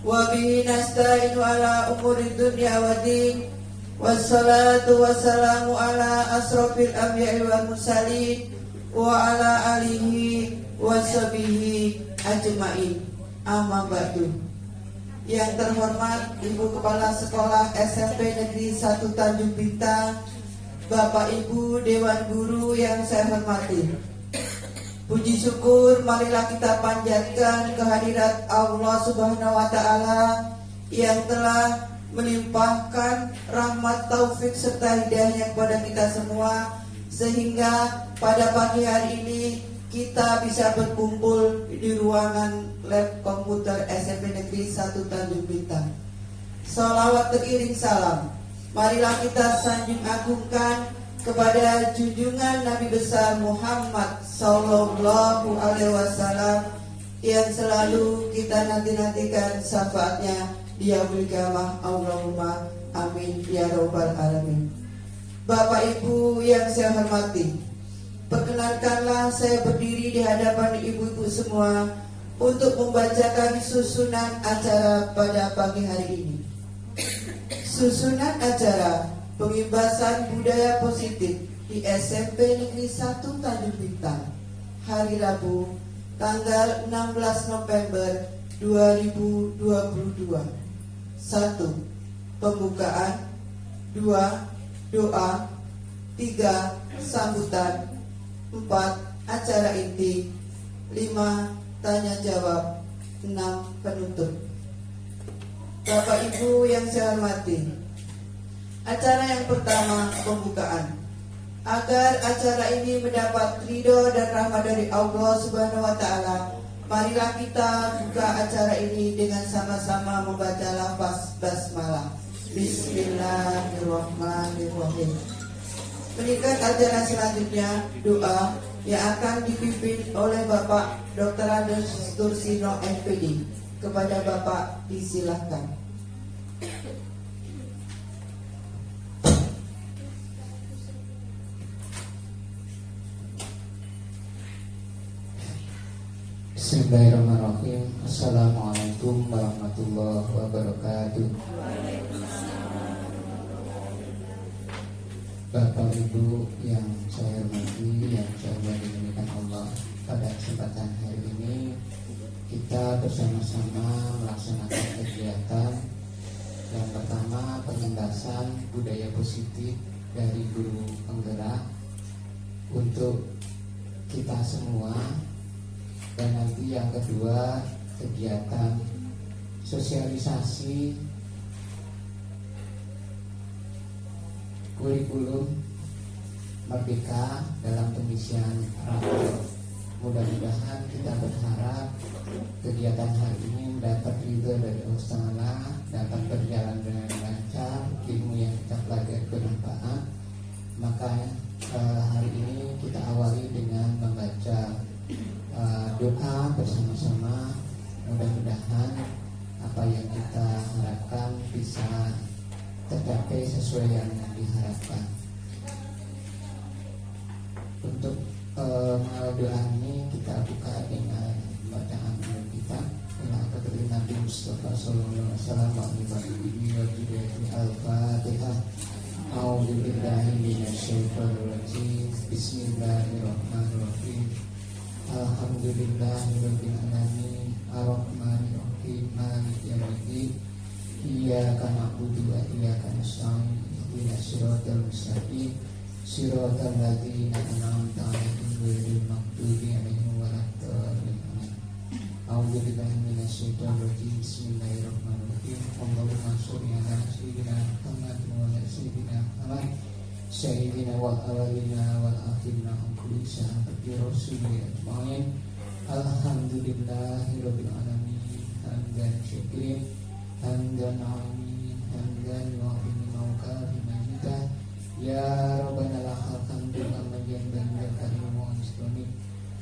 wa bihi nasta'inu ala umuri dunya waddin. Wassalatu wassalamu ala asrofil anbiya'i wal mursalin wa ala alihi wa sahbihi ajma'in. Amma ba'du. Yang terhormat Ibu Kepala Sekolah SMP Negeri 1 Tanjung Bintang, Bapak Ibu Dewan Guru yang saya hormati, puji syukur marilah kita panjatkan kehadirat Allah Subhanahu wa Ta'ala yang telah melimpahkan rahmat, taufik serta hidayahnya kepada kita semua, sehingga pada pagi hari ini kita bisa berkumpul di ruangan lab komputer SMP Negeri 1 Tanjung Bintang. Sholawat teriring salam, marilah kita sanjung agungkan kepada junjungan Nabi besar Muhammad Sallallahu Alaihi Wasallam yang selalu kita nanti-nantikan syafaatnya di yaumil qiyamah. Allahumma amin ya robbal alamin. Bapak Ibu yang saya hormati, perkenankanlah saya berdiri di hadapan ibu-ibu semua untuk membacakan susunan acara pada pagi hari ini. Susunan acara pengibasan budaya positif di SMP Negeri 1 Tanjung Bintang, hari Rabu, tanggal 16 November 2022. 1. Pembukaan. 2. Doa. 3. Sambutan. 4. Acara inti. 5. Tanya jawab. 6. Penutup. Bapak Ibu yang saya hormati, acara yang pertama, pembukaan. Agar acara ini mendapat ridho dan rahmat dari Allah Subhanahu wa Ta'ala, marilah kita buka acara ini dengan sama-sama membaca lafaz basmalah. Bismillahirrahmanirrahim. Berikut acara selanjutnya, doa yang akan dipimpin oleh Bapak Dr. Andes Tursino MPD. Kepada Bapak disilahkan. Bismillahirrahmanirrahim. Assalamualaikum warahmatullahi wabarakatuh. Bapak Ibu yang saya hormati, yang saya muliakan Allah, pada kesempatan hari ini kita bersama-sama melaksanakan kegiatan yang pertama, pengendasan budaya positif dari guru penggerak untuk kita semua, dan nanti yang kedua, kegiatan sosialisasi kurikulum Merdeka dalam pengisian rapor. Mudah-mudahan kita berharap kegiatan hari ini mendapat ridho dari Allah Ta'ala, dapat berjalan dengan lancar, ilmu yang kita pelajari bermanfaat. Maka hari ini kita awali dengan membaca doa bersama-sama. Mudah-mudahan apa yang kita harapkan bisa tercapai sesuai yang diharapkan. Untuk mengawal doa ini kita buka dengan bacaan kita dengan keterangan Nabi Mustafa Sallallahu Alaihi Wasallam Al-Fatihah. A'udzubillahi minasyaitonir rajim. Bismillahirrahmanirrahim. Alhamdulillahirabbil alamin. Arrahmanir rahim. Maliki yaumiddin. Iyyaka na'budu wa iyyaka nasta'in. Ihdinas siratal mustaqim. Siratal ladzina an'amta 'alaihim ghairil maghdubi 'alaihim waladdallin. A'udzubillahi minasyaitonir rajim. Bismillahirrahmanirrahim. Allahumma sholli 'ala sayyidina Muhammad wa 'ala sayyidina Muhammad sayyidina wal awwalina wal akhirina kulli sahabati rasulillah ajmain. Alhamdulillahirabbil alamin. Hamdan syukurin hamdan 'alamin hamdan wa bihamdika ya rabbana lakal hamdu kama yanbaghi karim wa istoni.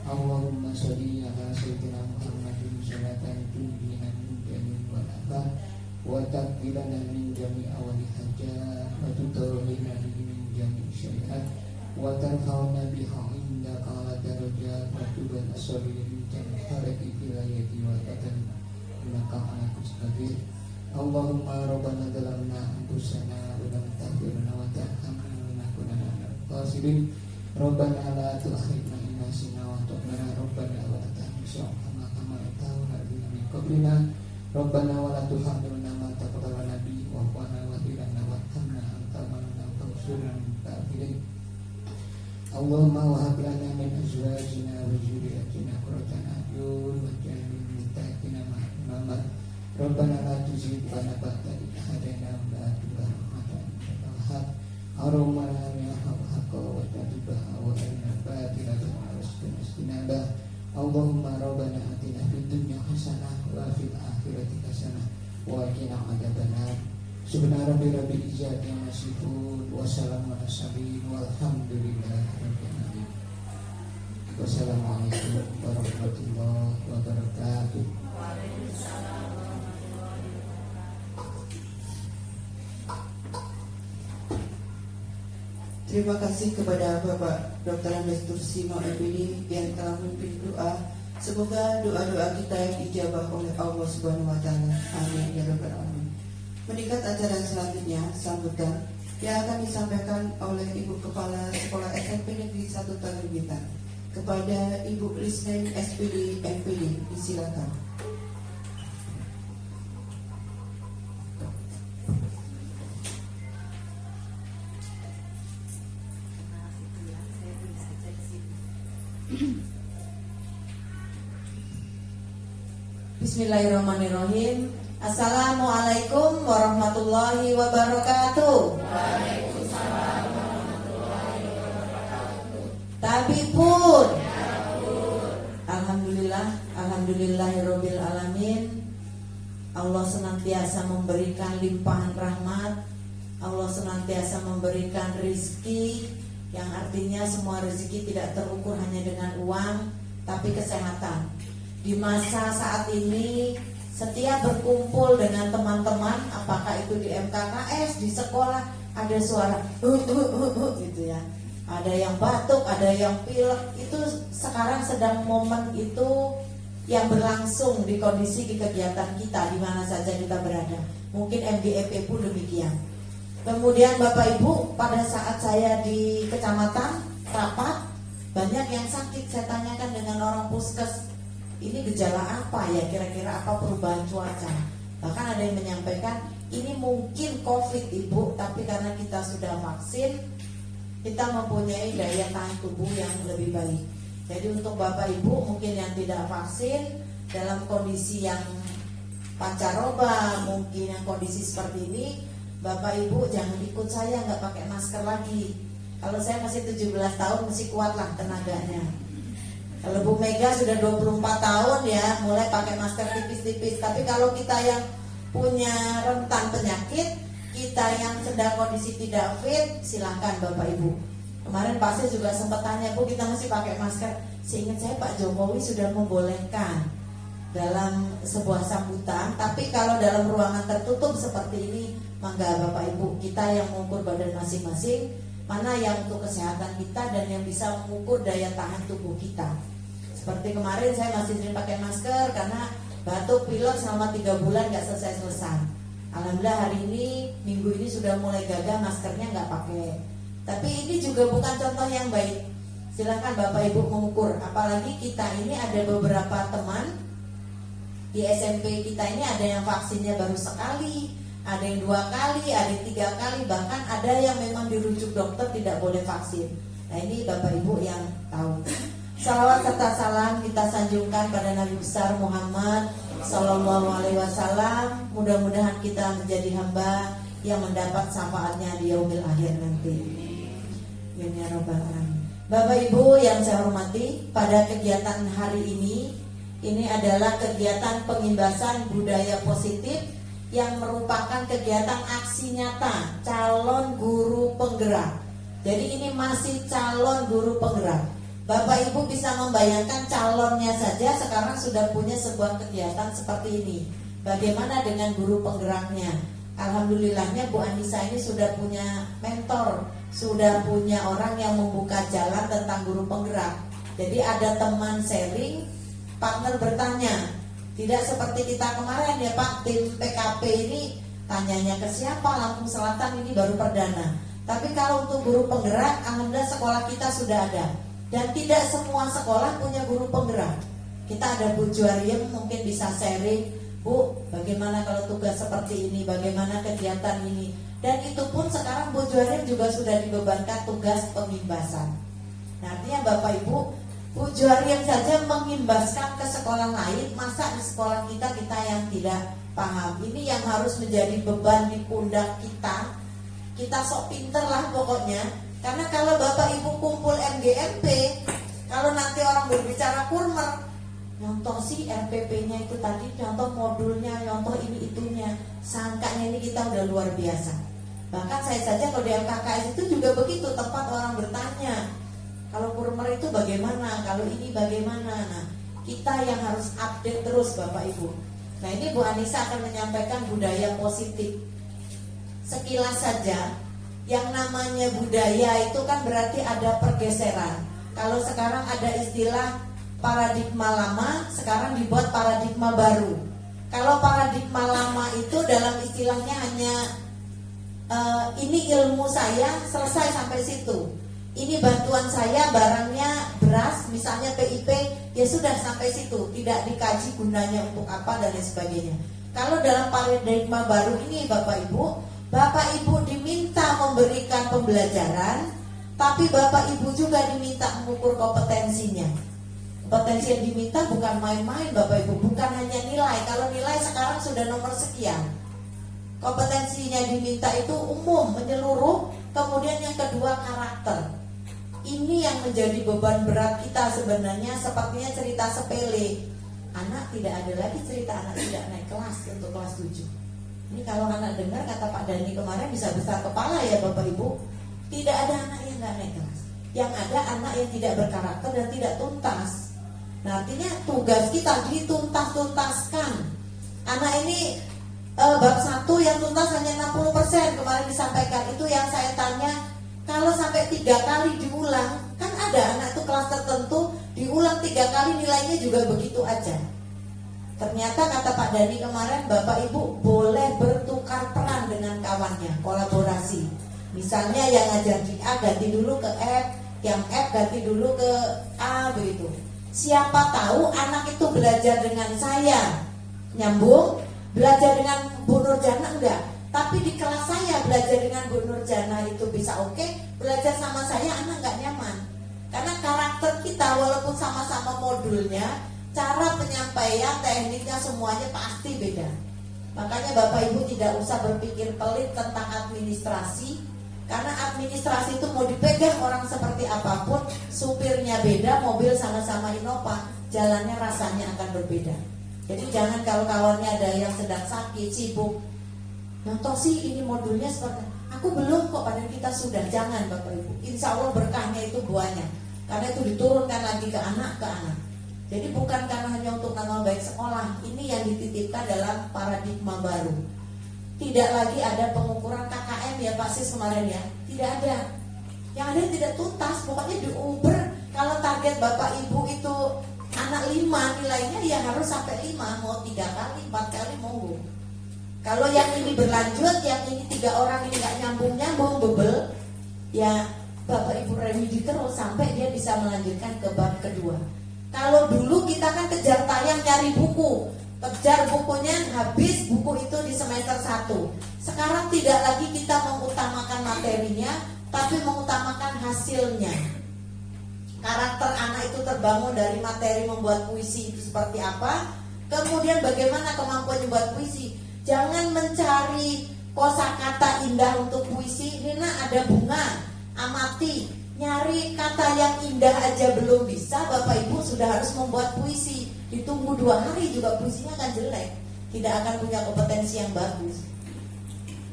Allahumma sholli 'ala sayyidina Muhammadin salatan tunjina min jami'il walafat wa taqbilana min jami'i awali hajat wa tutawlina min jami'i syariat wa tarfa'una biha indaka ala darajat wa tuban asali min jami'i haraki wilayati wa tatan innaka ala mustaqim. Allahumma rabbana zalamna anfusana wa lam taghfir lana wa tarhamna lanakunanna minal khasirin. Rabbana la tu'akhidna in nasina wa akhtana. Rabbana wa la tahmilna kama hamaltahu 'alal min qablina. Rabbana wa la tuhammilna ma la taqata lana bihi wa'fu 'anna waghfir lana warhamna anta maulana fansurna 'alal kafirin. Allahumma wa hab lana min azwajina wa dhurriyyatina qurrata a'yun waj'alna lil muttaqina imama. Rabbana la tuzigh qulubana ba'da idh hadaytana wa hab lana min ladunka rahmatan. Allahumma ya haqqa wa tabibaha wa arina batila wastinaba. Allahumma rabbana atina fid dunya hasanah wa fil akhirati hasanah wa qina adzabannar. Subhana rabbil izzati amma yasifun wa salamun alal mursalin walhamdulillahi rabbil alamin. Wassalamualaikum warahmatullahi wabarakatuh. Terima kasih kepada Bapak Dr. Andes Tursino MPD yang telah memimpin doa. Semoga doa-doa kita yang dijabah oleh Allah Subhanahu wa taala. Amin ya rabbal alamin. Meningkat acara selanjutnya sambutan yang akan disampaikan oleh Ibu Kepala Sekolah SMP Negeri 1 Tagubitan kepada Ibu Lisnen SPD MPD. Disilakan. Bismillahirrahmanirrahim. Assalamualaikum warahmatullahi wabarakatuh. Waalaikumsalam warahmatullahi wabarakatuh. Tabipun. Alhamdulillah, alhamdulillahirabbil alamin. Allah senantiasa memberikan limpahan rahmat. Allah senantiasa memberikan rizki, yang artinya semua rezeki tidak terukur hanya dengan uang, tapi kesehatan. Di masa saat ini setiap berkumpul dengan teman-teman, apakah itu di MKKS, di sekolah, ada suara gitu ya. Ada yang batuk, ada yang pilek. Itu sekarang sedang momen itu yang berlangsung di kondisi di kegiatan kita di mana saja kita berada. Mungkin MDEP pun demikian. Kemudian Bapak Ibu, pada saat saya di kecamatan rapat, banyak yang sakit. Saya tanyakan dengan orang puskes, ini gejala apa ya, kira-kira apa perubahan cuaca. Bahkan ada yang menyampaikan ini mungkin COVID Ibu, tapi karena kita sudah vaksin, kita mempunyai daya tahan tubuh yang lebih baik. Jadi untuk Bapak Ibu mungkin yang tidak vaksin, dalam kondisi yang pancaroba, mungkin yang kondisi seperti ini, Bapak Ibu jangan ikut saya nggak pakai masker lagi. Kalau saya masih 17 tahun masih kuat lah tenaganya. Kalau Bu Mega sudah 24 tahun ya mulai pakai masker tipis-tipis. Tapi kalau kita yang punya rentan penyakit, kita yang sedang kondisi tidak fit, silahkan Bapak Ibu. Kemarin Pak Sis juga sempat tanya, Bu kita masih pakai masker. Seingat saya Pak Jokowi sudah membolehkan dalam sebuah sambutan. Tapi kalau dalam ruangan tertutup seperti ini, mangga Bapak Ibu, kita yang mengukur badan masing-masing, mana yang untuk kesehatan kita dan yang bisa mengukur daya tahan tubuh kita. Seperti kemarin saya masih sering pakai masker karena batuk pilek selama 3 bulan gak selesai-selesai. Alhamdulillah hari ini, minggu ini sudah mulai gagah maskernya gak pakai. Tapi ini juga bukan contoh yang baik. Silakan Bapak Ibu mengukur. Apalagi kita ini ada beberapa teman di SMP kita ini, ada yang vaksinnya baru sekali, ada yang 2 kali, ada yang 3 kali, bahkan ada yang memang dirujuk dokter tidak boleh vaksin. Nah ini Bapak Ibu yang tahu. Salawat serta salam kita sanjungkan pada Nabi besar Muhammad Sallallahu Alaihi Wasallam. Mudah-mudahan kita menjadi hamba yang mendapat syafaatnya di yaumil akhir nanti. Ya Rabbal Alamin. Bapak Ibu yang saya hormati, pada kegiatan hari ini adalah kegiatan pengimbasan budaya positif yang merupakan kegiatan aksi nyata calon guru penggerak. Jadi ini masih calon guru penggerak. Bapak Ibu bisa membayangkan calonnya saja sekarang sudah punya sebuah kegiatan seperti ini. Bagaimana dengan guru penggeraknya? Alhamdulillahnya Bu Anissa ini sudah punya mentor, sudah punya orang yang membuka jalan tentang guru penggerak. Jadi ada teman sharing, partner bertanya, Tidak seperti kita kemarin ya Pak, tim PKP ini tanyanya ke siapa, Lampung Selatan ini baru perdana. Tapi kalau untuk guru penggerak, alhamdulillah sekolah kita sudah ada. Dan tidak semua sekolah punya guru penggerak. Kita ada Bu Juariem, mungkin bisa sharing, Bu, bagaimana kalau tugas seperti ini, bagaimana kegiatan ini. Dan itu pun sekarang Bu Juariem juga sudah dibebankan tugas pengimbasan. Nah, artinya Bapak Ibu, Bu Juariem saja mengimbaskan ke sekolah lain, masa di sekolah kita yang tidak paham. Ini yang harus menjadi beban di pundak kita. Kita sok pinter lah pokoknya. Karena kalau Bapak Ibu kumpul MGMP, kalau nanti orang berbicara kurmer, nyontoh sih RPP-nya itu tadi, nyontoh modulnya, nyontoh ini itunya, sangkanya ini kita udah luar biasa. Bahkan saya saja kalau di LKKS itu juga begitu, tempat orang bertanya, kalau kurmer itu bagaimana, kalau ini bagaimana. Nah, kita yang harus update terus Bapak Ibu. Nah, ini Bu Anissa akan menyampaikan budaya positif. Sekilas saja, yang namanya budaya itu kan berarti ada pergeseran. Kalau sekarang ada istilah paradigma lama, sekarang dibuat paradigma baru. Kalau paradigma lama itu dalam istilahnya hanya ini ilmu saya selesai sampai situ. Ini bantuan saya barangnya beras, misalnya PIP, ya sudah sampai situ, tidak dikaji gunanya untuk apa dan lain sebagainya. Kalau dalam paradigma baru ini Bapak Ibu diminta memberikan pembelajaran, tapi Bapak Ibu juga diminta mengukur kompetensinya. Kompetensi yang diminta bukan main-main Bapak Ibu, bukan hanya nilai. Kalau nilai sekarang sudah nomor sekian. Kompetensinya diminta itu umum, menyeluruh. Kemudian yang kedua karakter. Ini yang menjadi beban berat kita sebenarnya. Sepertinya cerita sepele. Anak tidak ada lagi cerita anak tidak naik kelas untuk kelas 7. Ini kalau anak dengar kata Pak Dani kemarin bisa besar kepala ya Bapak Ibu. Tidak ada anak yang gak naik kelas. Yang ada anak yang tidak berkarakter dan tidak tuntas. Nah, artinya tugas kita dituntas-tuntaskan. Anak ini bab 1 yang tuntas hanya 60%. Kemarin disampaikan itu yang saya tanya. Kalau sampai 3 kali diulang, kan ada anak itu kelas tertentu diulang 3 kali nilainya juga begitu aja. Ternyata kata Pak Dani kemarin, Bapak Ibu boleh bertukar peran dengan kawannya, kolaborasi. Misalnya yang ngajar di A ganti dulu ke F, yang F ganti dulu ke A, begitu. Siapa tahu anak itu belajar dengan saya nyambung, belajar dengan Bu Nurjana enggak. Tapi di kelas saya belajar dengan Bu Nurjana itu bisa oke, belajar sama saya anak enggak nyaman. Karena karakter kita walaupun sama-sama modulnya, cara penyampaian, tekniknya semuanya pasti beda. Makanya Bapak Ibu tidak usah berpikir pelit tentang administrasi. Karena administrasi itu mau dipegang orang seperti apapun, supirnya beda, mobil sama-sama Innova, jalannya rasanya akan berbeda. Jadi jangan kalau kawannya ada yang sedang sakit, sibuk, contoh sih ini modulnya seperti aku belum kok, padahal kita sudah. Jangan Bapak Ibu, insya Allah berkahnya itu banyak. Karena itu diturunkan lagi ke anak. Jadi bukan karena hanya untuk nama baik sekolah. Ini yang dititipkan dalam paradigma baru. Tidak lagi ada pengukuran KKM ya Pak Sis kemarin ya. Tidak ada. Yang ada tidak tuntas. Pokoknya diuber. Kalau target Bapak Ibu itu anak 5 nilainya ya harus sampai 5. Mau 3 kali, 4 kali monggo. Kalau yang ini berlanjut, yang ini 3 orang ini gak nyambung bebel, ya Bapak Ibu revisi terus sampai dia bisa melanjutkan ke bab kedua. Kalau dulu kita kan kejar tayang nyari buku, kejar bukunya habis buku itu di semester 1. Sekarang tidak lagi kita mengutamakan materinya, tapi mengutamakan hasilnya. Karakter anak itu terbangun dari materi membuat puisi itu seperti apa, kemudian bagaimana kemampuan membuat puisi. Jangan mencari kosakata indah untuk puisi. Ini ada bunga, amati. Nyari kata yang indah aja belum bisa, Bapak Ibu sudah harus membuat puisi. Ditunggu 2 hari juga puisinya akan jelek, tidak akan punya kompetensi yang bagus.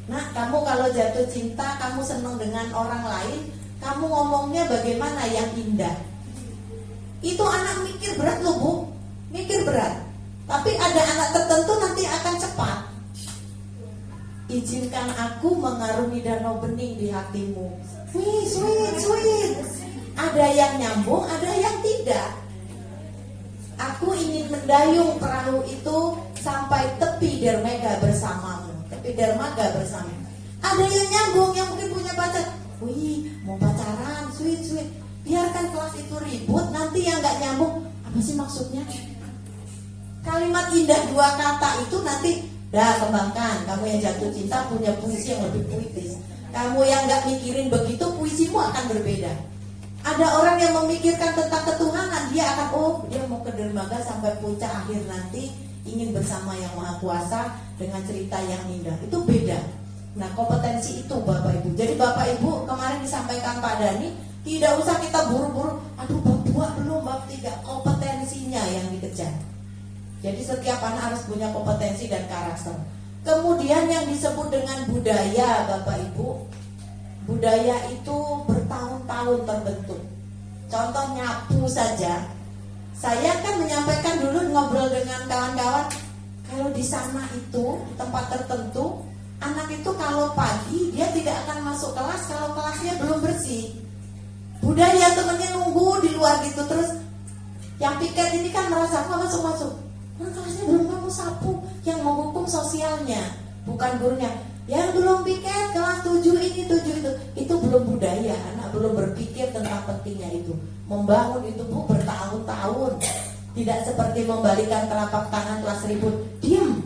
Nah, kamu kalau jatuh cinta, kamu senang dengan orang lain, kamu ngomongnya bagaimana yang indah. Itu anak mikir berat loh Bu, mikir berat. Tapi ada anak tertentu nanti akan cepat. Izinkan aku mengarungi danau bening di hatimu. Wih, sweet. Ada yang nyambung, ada yang tidak. Aku ingin mendayung perahu itu sampai tepi dermaga bersamamu. Tepi dermaga bersamamu. Ada yang nyambung, yang mungkin punya pacar. Wih, mau pacaran, sweet. Biarkan kelas itu ribut, nanti yang gak nyambung. Apa sih maksudnya? Kalimat indah dua kata itu nanti kembangkan. Kamu yang jatuh cinta punya puisi yang lebih puitis. Kamu yang gak mikirin begitu, puisimu akan berbeda. Ada orang yang memikirkan tentang ketuhanan, dia akan dia mau ke dermaga sampai puncak akhir nanti, ingin bersama yang Maha Kuasa dengan cerita yang indah. Itu beda. Nah, kompetensi itu Bapak Ibu. Jadi Bapak Ibu kemarin disampaikan Pak Dhani, tidak usah kita buru-buru. Aduh, bab 2 belum, bab 3. Kompetensinya yang dikejar. Jadi setiap anak harus punya kompetensi dan karakter. Kemudian yang disebut dengan budaya, Bapak Ibu, budaya itu bertahun-tahun terbentuk. Contoh nyapu saja. Saya kan menyampaikan dulu ngobrol dengan kawan-kawan, kalau di sana itu di tempat tertentu, anak itu kalau pagi dia tidak akan masuk kelas kalau kelasnya belum bersih. Budaya temennya nunggu di luar gitu, terus yang piket ini kan merasa masuk. Kelasnya belum kamu sapu, yang menghukum sosialnya, bukan gurunya. Yang belum piket kelas 7 ini 7 itu belum budaya. Anak belum berpikir tentang pentingnya itu. Membangun itu Bu bertahun-tahun. Tidak seperti membalikan telapak tangan kelas ribut. Diam,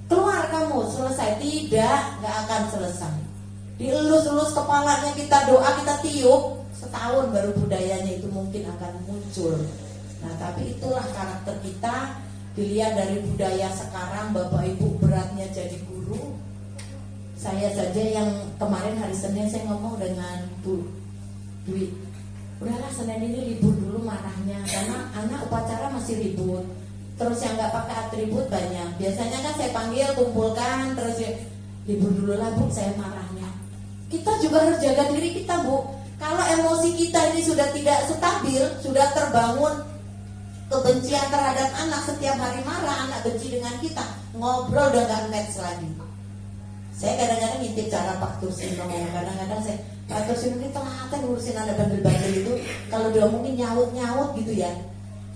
keluar kamu, selesai. Tidak, gak akan selesai. Dielus-elus kepalanya, kita doa, kita tiup, setahun baru budayanya itu mungkin akan muncul. Nah, tapi itulah karakter kita. Dilihat dari budaya sekarang, Bapak Ibu beratnya jadi guru. Saya saja yang kemarin hari Senin saya ngomong dengan Bu Dwi, udahlah Senin ini libur dulu marahnya, karena anak upacara masih ribut. Terus yang nggak pakai atribut banyak. Biasanya kan saya panggil, kumpulkan, terus ya, libur dulu lah Bu, saya marahnya. Kita juga harus jaga diri kita Bu. Kalau emosi kita ini sudah tidak stabil, sudah terbangun kebencian terhadap anak, setiap hari marah, anak benci dengan kita, ngobrol udah gak match lagi. Saya kadang-kadang ngintip cara Pak Tursino, kadang-kadang saya, Pak Tursino ini telaten ngurusin anak bandel-bandel itu, kalau diomongin nyaut-nyaut gitu ya.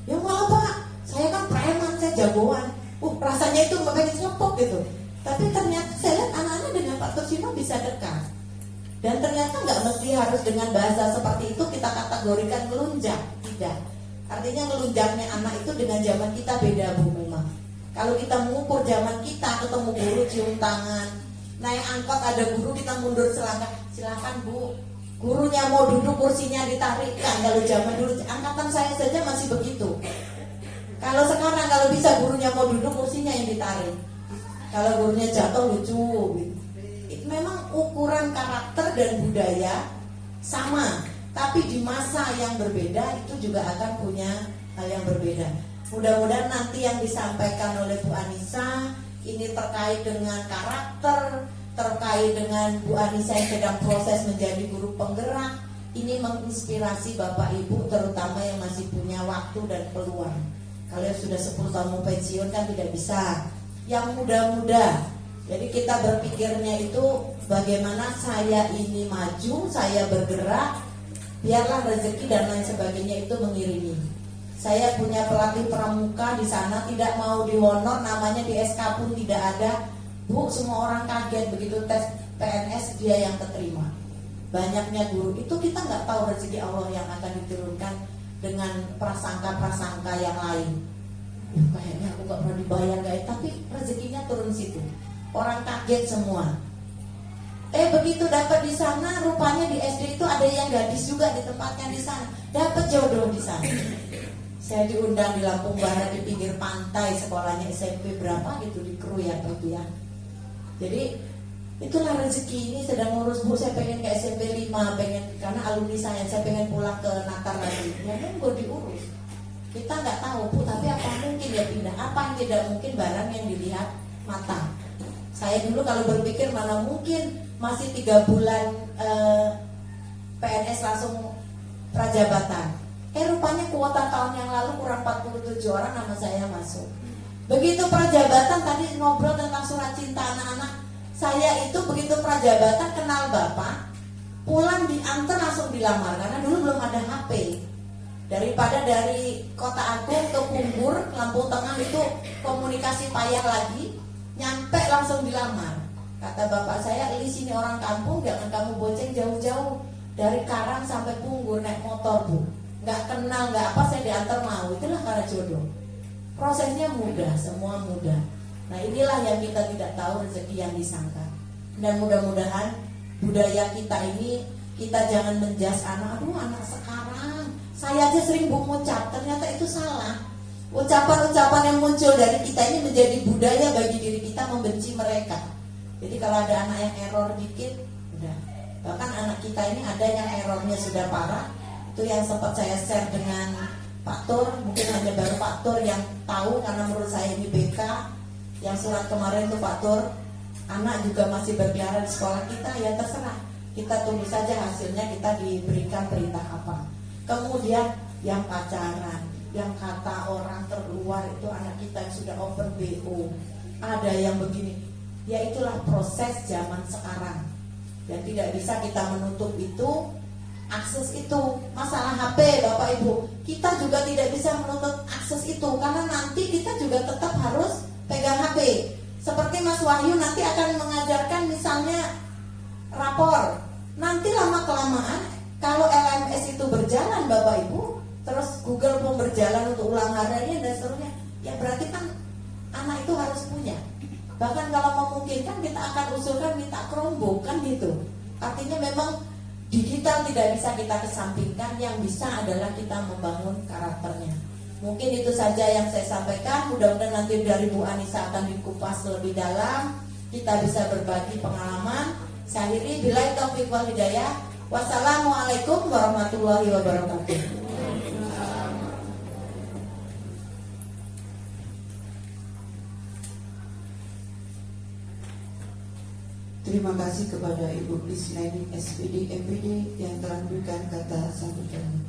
Ya malah Pak, saya kan preman, saya jagoan. Rasanya itu pengen selepok gitu. Tapi ternyata saya lihat anak-anak dengan Pak Tursino bisa dekat. Dan ternyata nggak mesti harus dengan bahasa seperti itu kita kategorikan ngelunjak, tidak. Artinya ngelunjaknya anak itu dengan zaman kita beda Bu memang. Kalau kita mengukur zaman kita, ketemu guru cium tangan, naik angkot ada guru kita mundur selangkah, silakan Bu. Gurunya mau duduk kursinya ditarikkan. Kalau zaman dulu angkatan saya saja masih begitu. Kalau sekarang kalau bisa gurunya mau duduk kursinya yang ditarik. Kalau gurunya jatuh lucu gitu. Memang ukuran karakter dan budaya sama, tapi di masa yang berbeda itu juga akan punya hal yang berbeda. Mudah-mudahan nanti yang disampaikan oleh Bu Anissa ini terkait dengan karakter, terkait dengan Bu Anissa yang sedang proses menjadi guru penggerak, ini menginspirasi Bapak Ibu terutama yang masih punya waktu dan peluang. Kalau yang sudah 10 tahun mau pensiun kan tidak bisa. Yang muda-muda, jadi kita berpikirnya itu bagaimana saya ini maju, saya bergerak, biarlah rezeki dan lain sebagainya itu mengiringi. Saya punya pelatih pramuka di sana, tidak mau dihonor, namanya di SK pun tidak ada. Bu, semua orang kaget begitu tes PNS dia yang keterima. Banyaknya guru, itu kita nggak tahu rezeki Allah yang akan diturunkan dengan prasangka-prasangka yang lain. Kayaknya aku nggak pernah dibayar guys, tapi rezekinya turun situ. Orang kaget semua. Begitu dapat di sana, rupanya di SD itu ada yang gadis juga ditempatkan di sana, dapat jodoh di sana. Saya diundang di Lampung Barat di pinggir pantai, sekolahnya SMP berapa gitu di Kruyat itu ya. Jadi itulah rezeki ini sedang ngurus Bu, saya pengen ke SMP 5, pengen karena alumni saya pengen pulang ke Natal lagi. Ya monggo diurus. Kita nggak tahu Bu, tapi apa mungkin ya pindah, apa yang tidak mungkin barang yang dilihat mata. Saya dulu kalau berpikir mana mungkin masih 3 bulan PNS langsung prajabatan. Rupanya kuota tahun yang lalu kurang 47 orang nama saya masuk. Begitu prajabatan tadi ngobrol tentang surat cinta anak-anak. Saya itu begitu prajabatan kenal Bapak, pulang diantar langsung dilamar karena dulu belum ada HP. Daripada dari Kota Agung ke Pumbur, Lampung Tengah itu komunikasi payah lagi, nyampe langsung dilamar. Kata bapak saya, Li sini orang kampung, jangan kamu bonceng jauh-jauh dari Karang sampai Pumbur naik motor bu. Nggak kenal, nggak apa, saya diantar mau. Itulah karena jodoh. Prosesnya mudah, semua mudah. Nah inilah yang kita tidak tahu rezeki yang disangka. Dan mudah-mudahan budaya kita ini, kita jangan menjas anak, aduh anak sekarang. Saya aja sering mengucap, ternyata itu salah. Ucapan-ucapan yang muncul dari kita ini menjadi budaya bagi diri kita membenci mereka. Jadi kalau ada anak yang error dikit, udah. Bahkan anak kita ini ada yang errornya sudah parah. Itu yang sempat saya share dengan Pak Tur, mungkin hanya baru Pak Tur yang tahu karena menurut saya ini BK. Yang surat kemarin itu Pak Tur, anak juga masih berkeliaran di sekolah kita, ya terserah. Kita tunggu saja hasilnya, kita diberikan perintah apa. Kemudian yang pacaran, yang kata orang terluar itu anak kita yang sudah open BO. Ada yang begini. Ya itulah proses zaman sekarang. Dan tidak bisa kita menutup itu, akses itu. Masalah HP Bapak Ibu, kita juga tidak bisa menutup akses itu, karena nanti kita juga tetap harus pegang HP. Seperti Mas Wahyu nanti akan mengajarkan misalnya rapor. Nanti lama-kelamaan kalau LMS itu berjalan Bapak Ibu, terus Google pun berjalan untuk ulang hariannya dan seterusnya, ya berarti kan anak itu harus punya. Bahkan kalau memungkinkan kita akan usulkan minta Chromebook kan gitu. Artinya memang digital tidak bisa kita kesampingkan, yang bisa adalah kita membangun karakternya. Mungkin itu saja yang saya sampaikan. Mudah-mudahan nanti dari Bu Anissa akan dikupas lebih dalam, kita bisa berbagi pengalaman. Saya akhiri, billahi taufiq wal hidayah. Wassalamualaikum warahmatullahi wabarakatuh. Terima kasih kepada Ibu Lisnaini SPD MPD yang telah memberikan kata sambutan.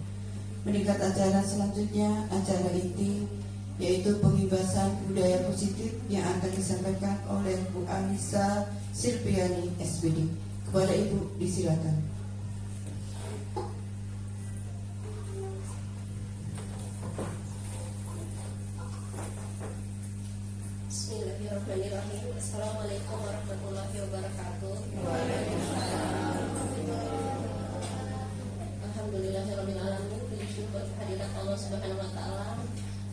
Meningkat acara selanjutnya, acara inti, yaitu pengibasan budaya positif yang akan disampaikan oleh Bu Anissa Silviani SPD. Kepada Ibu disilakan. Bismillahirrahmanirrahim. Assalamualaikum warahmatullahi wabarakatuh. Alhamdulillahirabbil alamin. Puji syukur kehadirat Allah Subhanahu wa taala.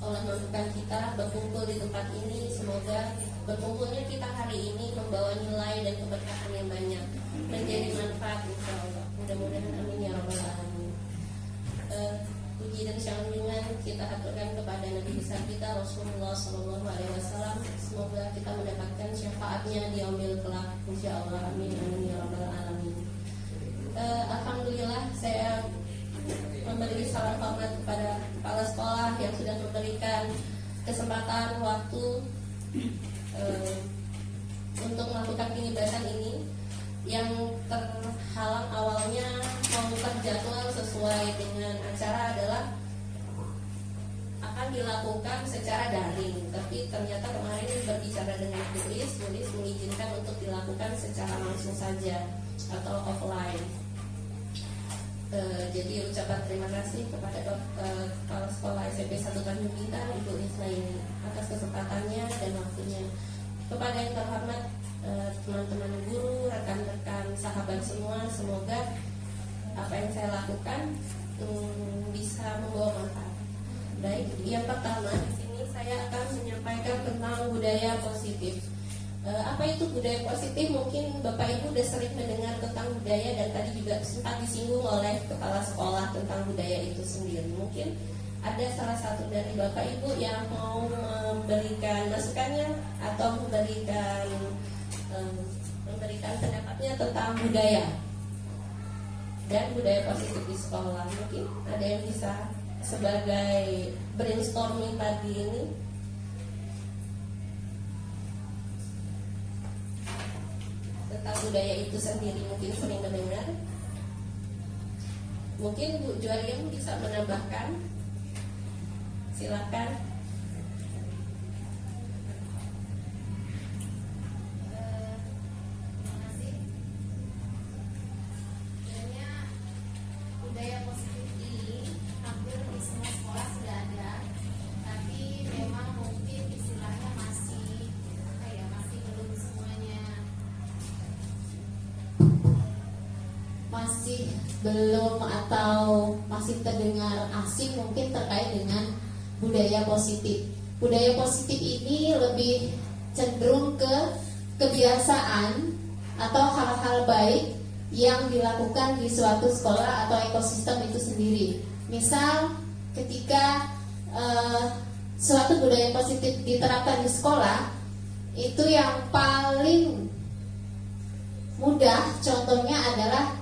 Allah mampukan kita berkumpul di tempat ini. Semoga berkumpulnya kita hari ini membawa nilai dan keberkahan yang banyak, menjadi manfaat insyaallah. Mudah-mudahan amin ya rabbal alamin. Puji dan sanjungan kita aturkan kepada Nabi besar kita Rasulullah SAW. Semoga kita mendapatkan syafaatnya di yaumil kelak, insyaallah. Amin amin ya rabbal alamin. Alhamdulillah, saya memberi salam hormat kepada kepala sekolah yang sudah memberikan kesempatan waktu untuk melakukan pengibasan ini, yang terhalang awalnya mau terjadwal sesuai dengan acara adalah akan dilakukan secara daring, tapi ternyata kemarin berbicara dengan tulis mengizinkan untuk dilakukan secara langsung saja atau offline. Jadi ucapan terima kasih kepada kepala sekolah SMP 1 Tanjung Bintang Ibu Lisnaini atas kesempatannya dan waktunya. Kepada yang terhormat teman-teman guru, rekan-rekan, sahabat semua, semoga apa yang saya lakukan bisa membawa manfaat. Baik, yang pertama di sini saya akan menyampaikan tentang budaya positif. Apa itu budaya positif? Mungkin Bapak Ibu sudah sering mendengar tentang budaya, dan tadi juga sempat disinggung oleh kepala sekolah tentang budaya itu sendiri. Mungkin ada salah satu dari Bapak Ibu yang mau memberikan masukannya atau memberikan pendapatnya tentang budaya dan budaya positif di sekolah. Mungkin ada yang bisa sebagai brainstorming pagi ini. Tentang budaya itu sendiri mungkin sering mendengar. Mungkin Bu Jualian bisa menambahkan. Silakan. Terima kasih. Sebenarnya budaya positif ini hampir di semua belum atau masih terdengar asing mungkin terkait dengan budaya positif. Budaya positif ini lebih cenderung ke kebiasaan atau hal-hal baik yang dilakukan di suatu sekolah atau ekosistem itu sendiri. Misal ketika suatu budaya positif diterapkan di sekolah, itu yang paling mudah contohnya adalah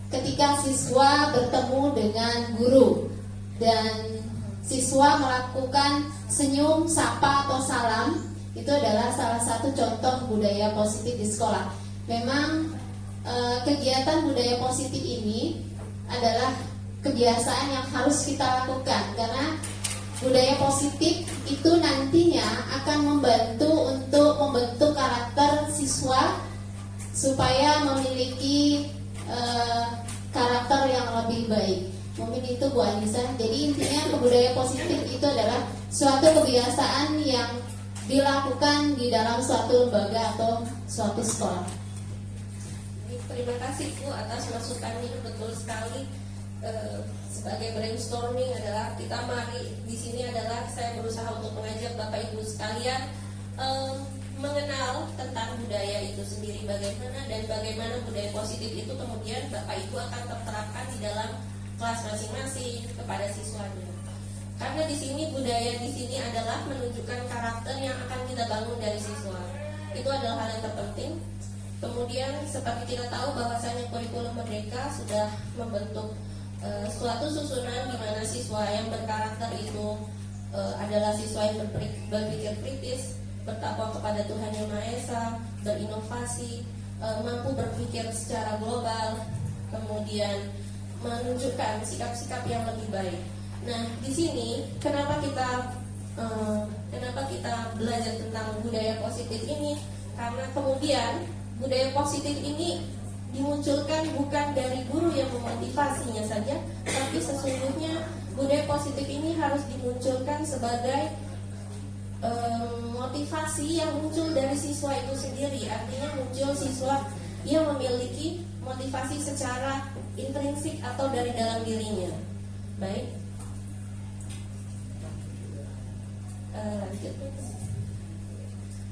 ketika siswa bertemu dengan guru dan siswa melakukan senyum, sapa atau salam. Itu adalah salah satu contoh budaya positif di sekolah. Memang kegiatan budaya positif ini adalah kebiasaan yang harus kita lakukan, karena budaya positif itu nantinya akan membantu untuk membentuk karakter siswa supaya memiliki karakter yang lebih baik. Mungkin itu Bu Anissa. Jadi intinya budaya positif itu adalah suatu kebiasaan yang dilakukan di dalam suatu lembaga atau suatu sekolah. Terima kasih Bu atas masukannya, betul sekali. Sebagai brainstorming adalah kita mari di sini adalah saya berusaha untuk mengajak Bapak Ibu sekalian mengenal tentang budaya itu sendiri bagaimana, dan bagaimana budaya positif itu kemudian Bapak Ibu akan terterapkan di dalam kelas masing-masing kepada siswanya. Karena di sini budaya di sini adalah menunjukkan karakter yang akan kita bangun dari siswa. Itu adalah hal yang terpenting. Kemudian seperti kita tahu bahwasanya kurikulum Merdeka sudah membentuk suatu susunan di mana siswa yang berkarakter itu adalah siswa yang berpikir kritis, bertakwa kepada Tuhan Yang Maha Esa, berinovasi, mampu berpikir secara global, kemudian menunjukkan sikap-sikap yang lebih baik. Nah, di sini kenapa kita belajar tentang budaya positif ini? Karena kemudian budaya positif ini dimunculkan bukan dari guru yang memotivasinya saja, tapi sesungguhnya budaya positif ini harus dimunculkan sebagai motivasi yang muncul dari siswa itu sendiri. Artinya muncul siswa yang memiliki motivasi secara intrinsik atau dari dalam dirinya. Baik, lanjut.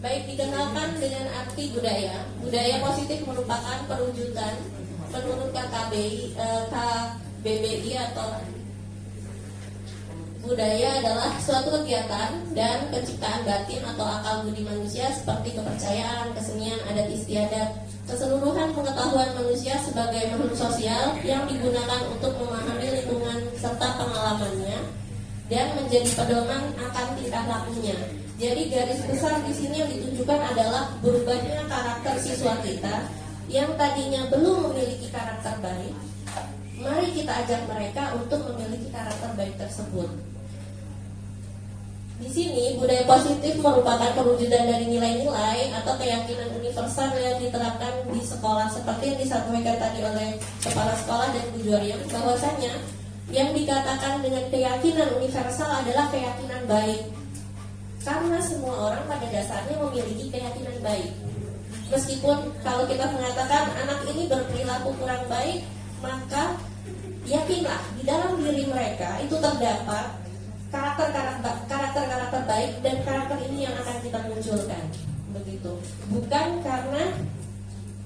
Baik, dikenalkan dengan arti budaya. Budaya positif merupakan perwujudan menurut KBBI atau budaya adalah suatu kegiatan dan penciptaan batin atau akal budi manusia seperti kepercayaan, kesenian, adat istiadat, keseluruhan pengetahuan manusia sebagai makhluk sosial yang digunakan untuk memahami lingkungan serta pengalamannya dan menjadi pedoman akan tingkah lakunya. Jadi garis besar di sini yang ditunjukkan adalah berubahnya karakter siswa kita yang tadinya belum memiliki karakter baik. Mari kita ajak mereka untuk memiliki karakter baik tersebut. Di sini budaya positif merupakan perwujudan dari nilai-nilai atau keyakinan universal yang diterapkan di sekolah, seperti yang disampaikan tadi oleh kepala sekolah dan Bu Juariam, bahwasanya yang dikatakan dengan keyakinan universal adalah keyakinan baik. Karena semua orang pada dasarnya memiliki keyakinan baik. Meskipun kalau kita mengatakan anak ini berperilaku kurang baik, maka yakinlah di dalam diri mereka itu terdapat karakter baik, dan karakter ini yang akan kita munculkan. Begitu. Bukan karena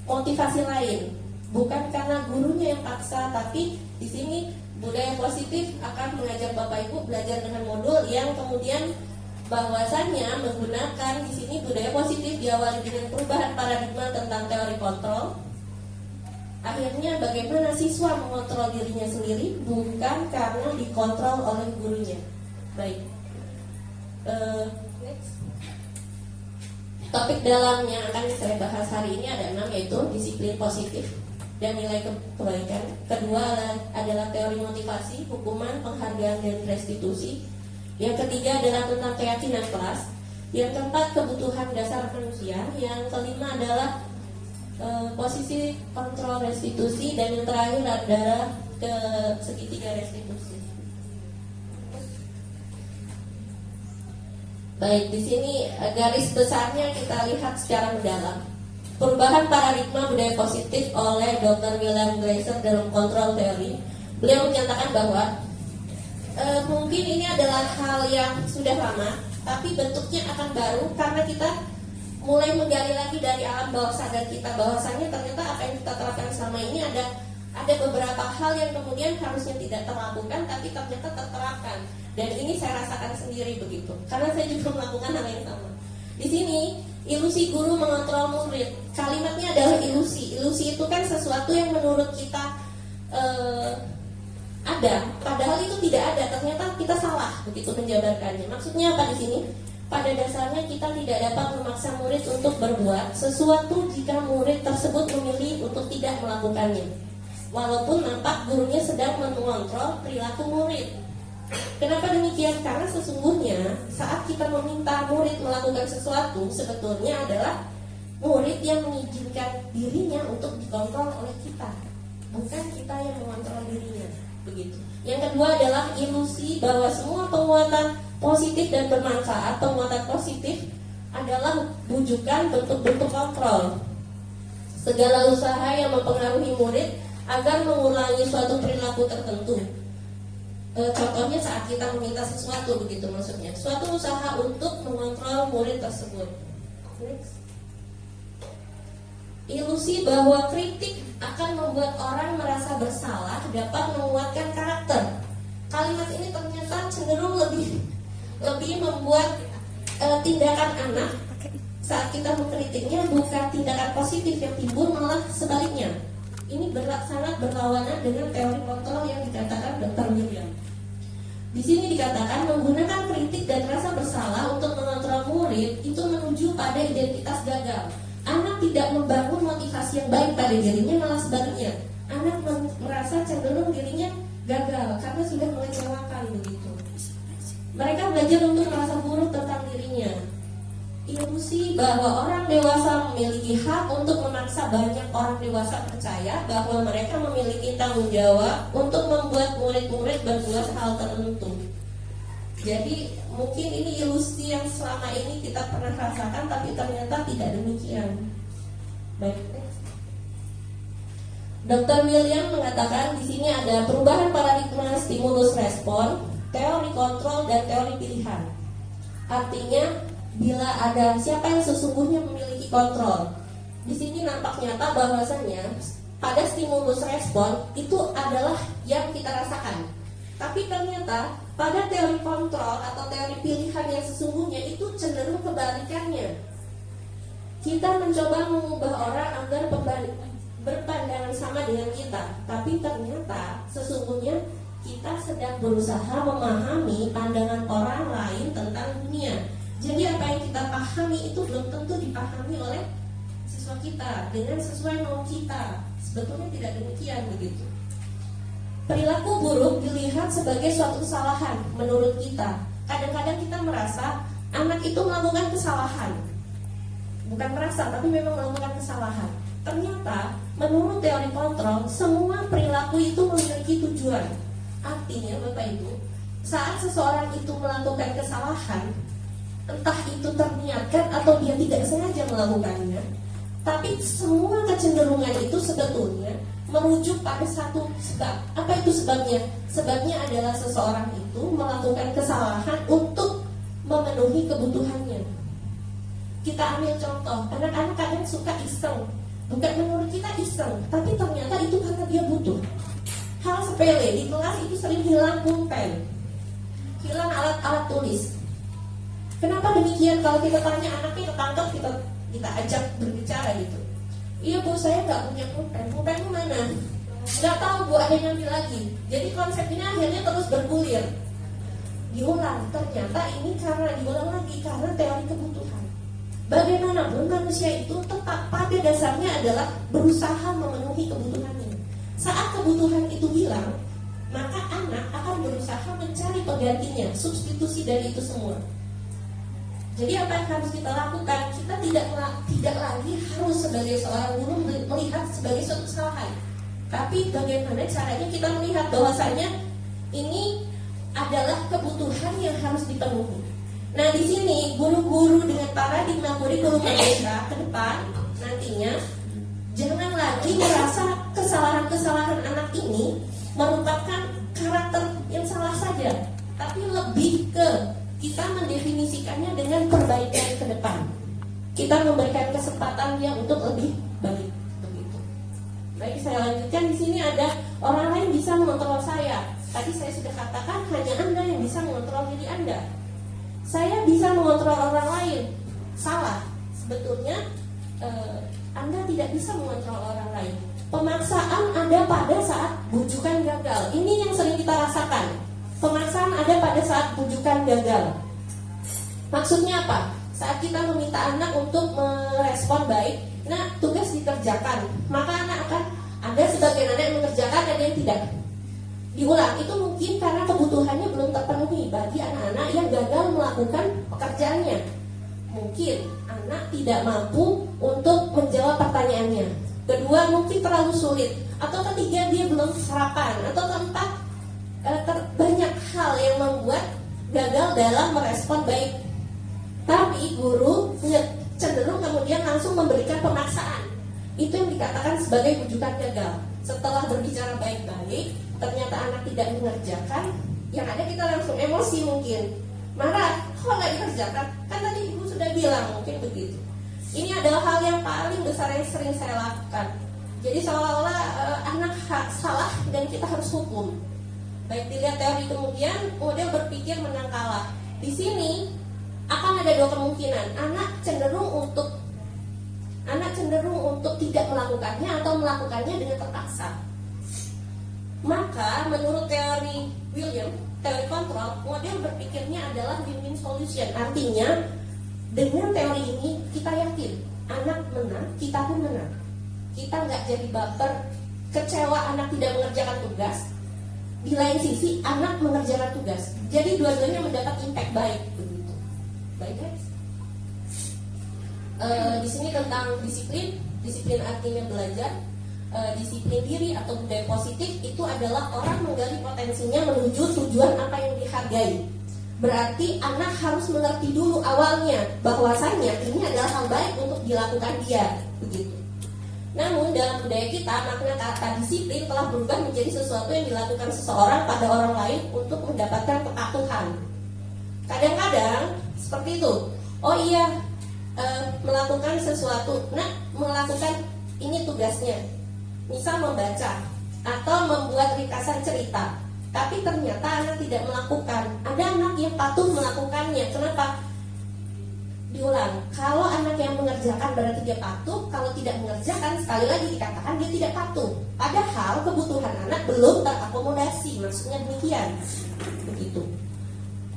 motivasi lain, bukan karena gurunya yang paksa, tapi di sini budaya positif akan mengajak Bapak Ibu belajar dengan modul yang kemudian bahwasannya menggunakan di sini budaya positif diawali dengan perubahan paradigma tentang teori kontrol. Akhirnya bagaimana siswa mengontrol dirinya sendiri, bukan karena dikontrol oleh gurunya. Baik. Next. Topik dalam yang akan saya bahas hari ini ada 6, yaitu disiplin positif dan nilai kebaikan. Kedua adalah teori motivasi, hukuman, penghargaan, dan restitusi. Yang ketiga adalah tentang keyakinan kelas. Yang keempat, kebutuhan dasar manusia. Yang kelima adalah posisi kontrol restitusi, dan yang terakhir adalah ke segitiga restitusi. Baik, di sini garis besarnya kita lihat secara mendalam. Perubahan Paradigma Budaya Positif oleh Dr. William Glasser dalam Kontrol Teori. Beliau menyatakan bahwa mungkin ini adalah hal yang sudah lama, tapi bentuknya akan baru karena kita mulai menggali lagi dari alam bawah sadar kita, bahwasanya ternyata apa yang kita terapkan selama ini ada beberapa hal yang kemudian harusnya tidak terlakukan tapi ternyata terterapkan. Dan ini saya rasakan sendiri begitu, karena saya juga melakukan hal yang sama. Di sini ilusi guru mengontrol murid. Kalimatnya adalah ilusi. Ilusi itu kan sesuatu yang menurut kita ada, padahal itu tidak ada. Ternyata kita salah begitu menjabarkannya. Maksudnya apa di sini? Pada dasarnya kita tidak dapat memaksa murid untuk berbuat sesuatu jika murid tersebut memilih untuk tidak melakukannya. Walaupun nampak gurunya sedang mengontrol perilaku murid. Kenapa demikian? Karena sesungguhnya saat kita meminta murid melakukan sesuatu, sebetulnya adalah murid yang mengizinkan dirinya untuk dikontrol oleh kita, bukan kita yang mengontrol dirinya. Begitu. Yang kedua adalah ilusi bahwa semua penguatan positif dan bermanfaat, penguatan positif adalah bujukan bentuk-bentuk kontrol. Segala usaha yang mempengaruhi murid agar mengurangi suatu perilaku tertentu. Contohnya saat kita meminta sesuatu, begitu maksudnya. Suatu usaha untuk mengontrol murid tersebut. Next. Ilusi bahwa kritik akan membuat orang merasa bersalah dapat menguatkan karakter. Kalimat ini ternyata cenderung lebih membuat tindakan anak saat kita mengkritiknya bukan tindakan positif yang timbul, malah sebaliknya. Ini sangat berlawanan dengan teori kontrol yang dikatakan Dr. William. Di sini dikatakan menggunakan kritik dan rasa bersalah untuk mengontrol murid itu menuju pada identitas gagal. Anak tidak membangun motivasi yang baik pada dirinya, malah sebaliknya. Anak merasa cenderung dirinya gagal karena sudah mengecewakan begitu. Mereka belajar untuk merasa buruk tentang dirinya. Ilusi bahwa orang dewasa memiliki hak untuk memaksa banyak orang dewasa percaya bahwa mereka memiliki tanggung jawab untuk membuat murid-murid berbuat hal tertentu. Jadi mungkin ini ilusi yang selama ini kita pernah rasakan, tapi ternyata tidak demikian. Baik. Dr. William mengatakan di sini ada perubahan paradigma stimulus respon, teori kontrol dan teori pilihan. Artinya bila ada siapa yang sesungguhnya memiliki kontrol. Di sini nampak nyata bahwasanya pada stimulus respon itu adalah yang kita rasakan. Tapi ternyata pada teori kontrol atau teori pilihan yang sesungguhnya itu cenderung kebalikannya. Kita mencoba mengubah orang agar berpandangan sama dengan kita, tapi ternyata sesungguhnya kita sedang berusaha memahami pandangan orang lain tentang dunia. Jadi apa yang kita pahami itu belum tentu dipahami oleh siswa kita dengan sesuai mau kita. Sebetulnya tidak demikian begitu. Perilaku buruk dilihat sebagai suatu kesalahan menurut kita. Kadang-kadang kita merasa anak itu melakukan kesalahan. Bukan merasa, tapi memang melakukan kesalahan. Ternyata menurut teori kontrol, semua perilaku itu memiliki tujuan. Artinya Bapak Ibu, saat seseorang itu melakukan kesalahan, entah itu terniatkan atau dia tidak sengaja melakukannya, tapi semua kecenderungan itu sebetulnya merujuk pada satu sebab. Apa itu sebabnya? Sebabnya adalah seseorang itu melakukan kesalahan untuk memenuhi kebutuhannya. Kita ambil contoh, anak-anak kadang suka iseng. Bukan menurut kita iseng, tapi ternyata itu karena dia butuh. Hal sepele, di kelas itu sering hilang pulpen, hilang alat-alat tulis. Kenapa demikian? Kalau kita tanya anaknya ketangkep, kita ajak berbicara gitu. Iya Bu, saya nggak punya pulpen. Pulpenmu mana? Nggak tahu Bu, ada yang ngambil lagi. Jadi konsepnya akhirnya terus bergulir. Diulang, ternyata ini karena diulang lagi karena teori kebutuhan. Bagaimanapun manusia itu tetap pada dasarnya adalah berusaha memenuhi kebutuhannya. Saat kebutuhan itu hilang, maka anak akan berusaha mencari penggantinya, substitusi dari itu semua. Jadi apa yang harus kita lakukan? Kita tidak lagi harus sebagai seorang guru melihat sebagai suatu kesalahan. Tapi bagaimana caranya kita melihat bahwasanya ini adalah kebutuhan yang harus dipenuhi. Nah di sini guru-guru dengan paradigma kurikulum merdeka ke depan nantinya kita mendefinisikannya dengan perbaikan ke depan. Kita memberikan kesempatan dia untuk lebih baik, begitu. Baik, saya lanjutkan. Di sini ada orang lain bisa mengontrol saya. Tadi saya sudah katakan hanya Anda yang bisa mengontrol diri Anda. Saya bisa mengontrol orang lain. Salah. Sebetulnya Anda tidak bisa mengontrol orang lain. Pemaksaan ada pada saat bujukan gagal. Ini yang sering kita rasakan. Pemaksaan ada pada saat bujukan gagal. Maksudnya apa? Saat kita meminta anak untuk merespon baik, nah tugas dikerjakan, maka anak akan ada sebagian anak yang mengerjakan, ada yang tidak. Diulang, itu mungkin karena kebutuhannya belum terpenuhi bagi anak-anak yang gagal melakukan pekerjaannya. Mungkin anak tidak mampu untuk menjawab pertanyaannya. Kedua, mungkin terlalu sulit. Atau ketiga, dia belum sarapan. Atau keempat, banyak hal yang membuat gagal dalam merespon baik. Tapi guru cenderung kemudian langsung memberikan pemaksaan. Itu yang dikatakan sebagai bujukan gagal. Setelah berbicara baik-baik, ternyata anak tidak mengerjakan, yang ada kita langsung emosi mungkin. Marah, kok nggak dikerjakan? Kan tadi ibu sudah bilang, mungkin begitu. Ini adalah hal yang paling besar yang sering saya lakukan. Jadi seolah-olah anak salah dan kita harus hukum. Baik dilihat teori kemudian berpikir menang kalah. Di sini akan ada dua kemungkinan. Anak cenderung untuk tidak melakukannya atau melakukannya dengan terpaksa. Maka menurut teori William, teori kontrol, model berpikirnya adalah win-win solution. Artinya dengan teori ini kita yakin anak menang, kita pun menang. Kita nggak jadi baper, kecewa anak tidak mengerjakan tugas. Di lain sisi anak mengerjakan tugas. Jadi dua-duanya mendapat impact baik. Begitu. Baik guys. Di sini tentang disiplin. Disiplin artinya belajar. Disiplin diri atau budaya positif itu adalah orang menggali potensinya menuju tujuan apa yang dihargai. Berarti anak harus mengerti dulu awalnya bahwasanya ini adalah hal baik untuk dilakukan dia, begitu. Namun dalam budaya kita makna kata disiplin telah berubah menjadi sesuatu yang dilakukan seseorang pada orang lain untuk mendapatkan kepatuhan. Kadang-kadang seperti itu. Oh iya, melakukan sesuatu, melakukan ini tugasnya. Misal membaca atau membuat ringkasan cerita. Tapi ternyata anak tidak melakukan. Ada anak yang patuh melakukannya. Kenapa? Diulang. Kalau anak yang mengerjakan berarti dia patuh. Kalau tidak mengerjakan, sekali lagi dikatakan dia tidak patuh. Padahal kebutuhan anak belum terakomodasi. Maksudnya demikian. Begitu.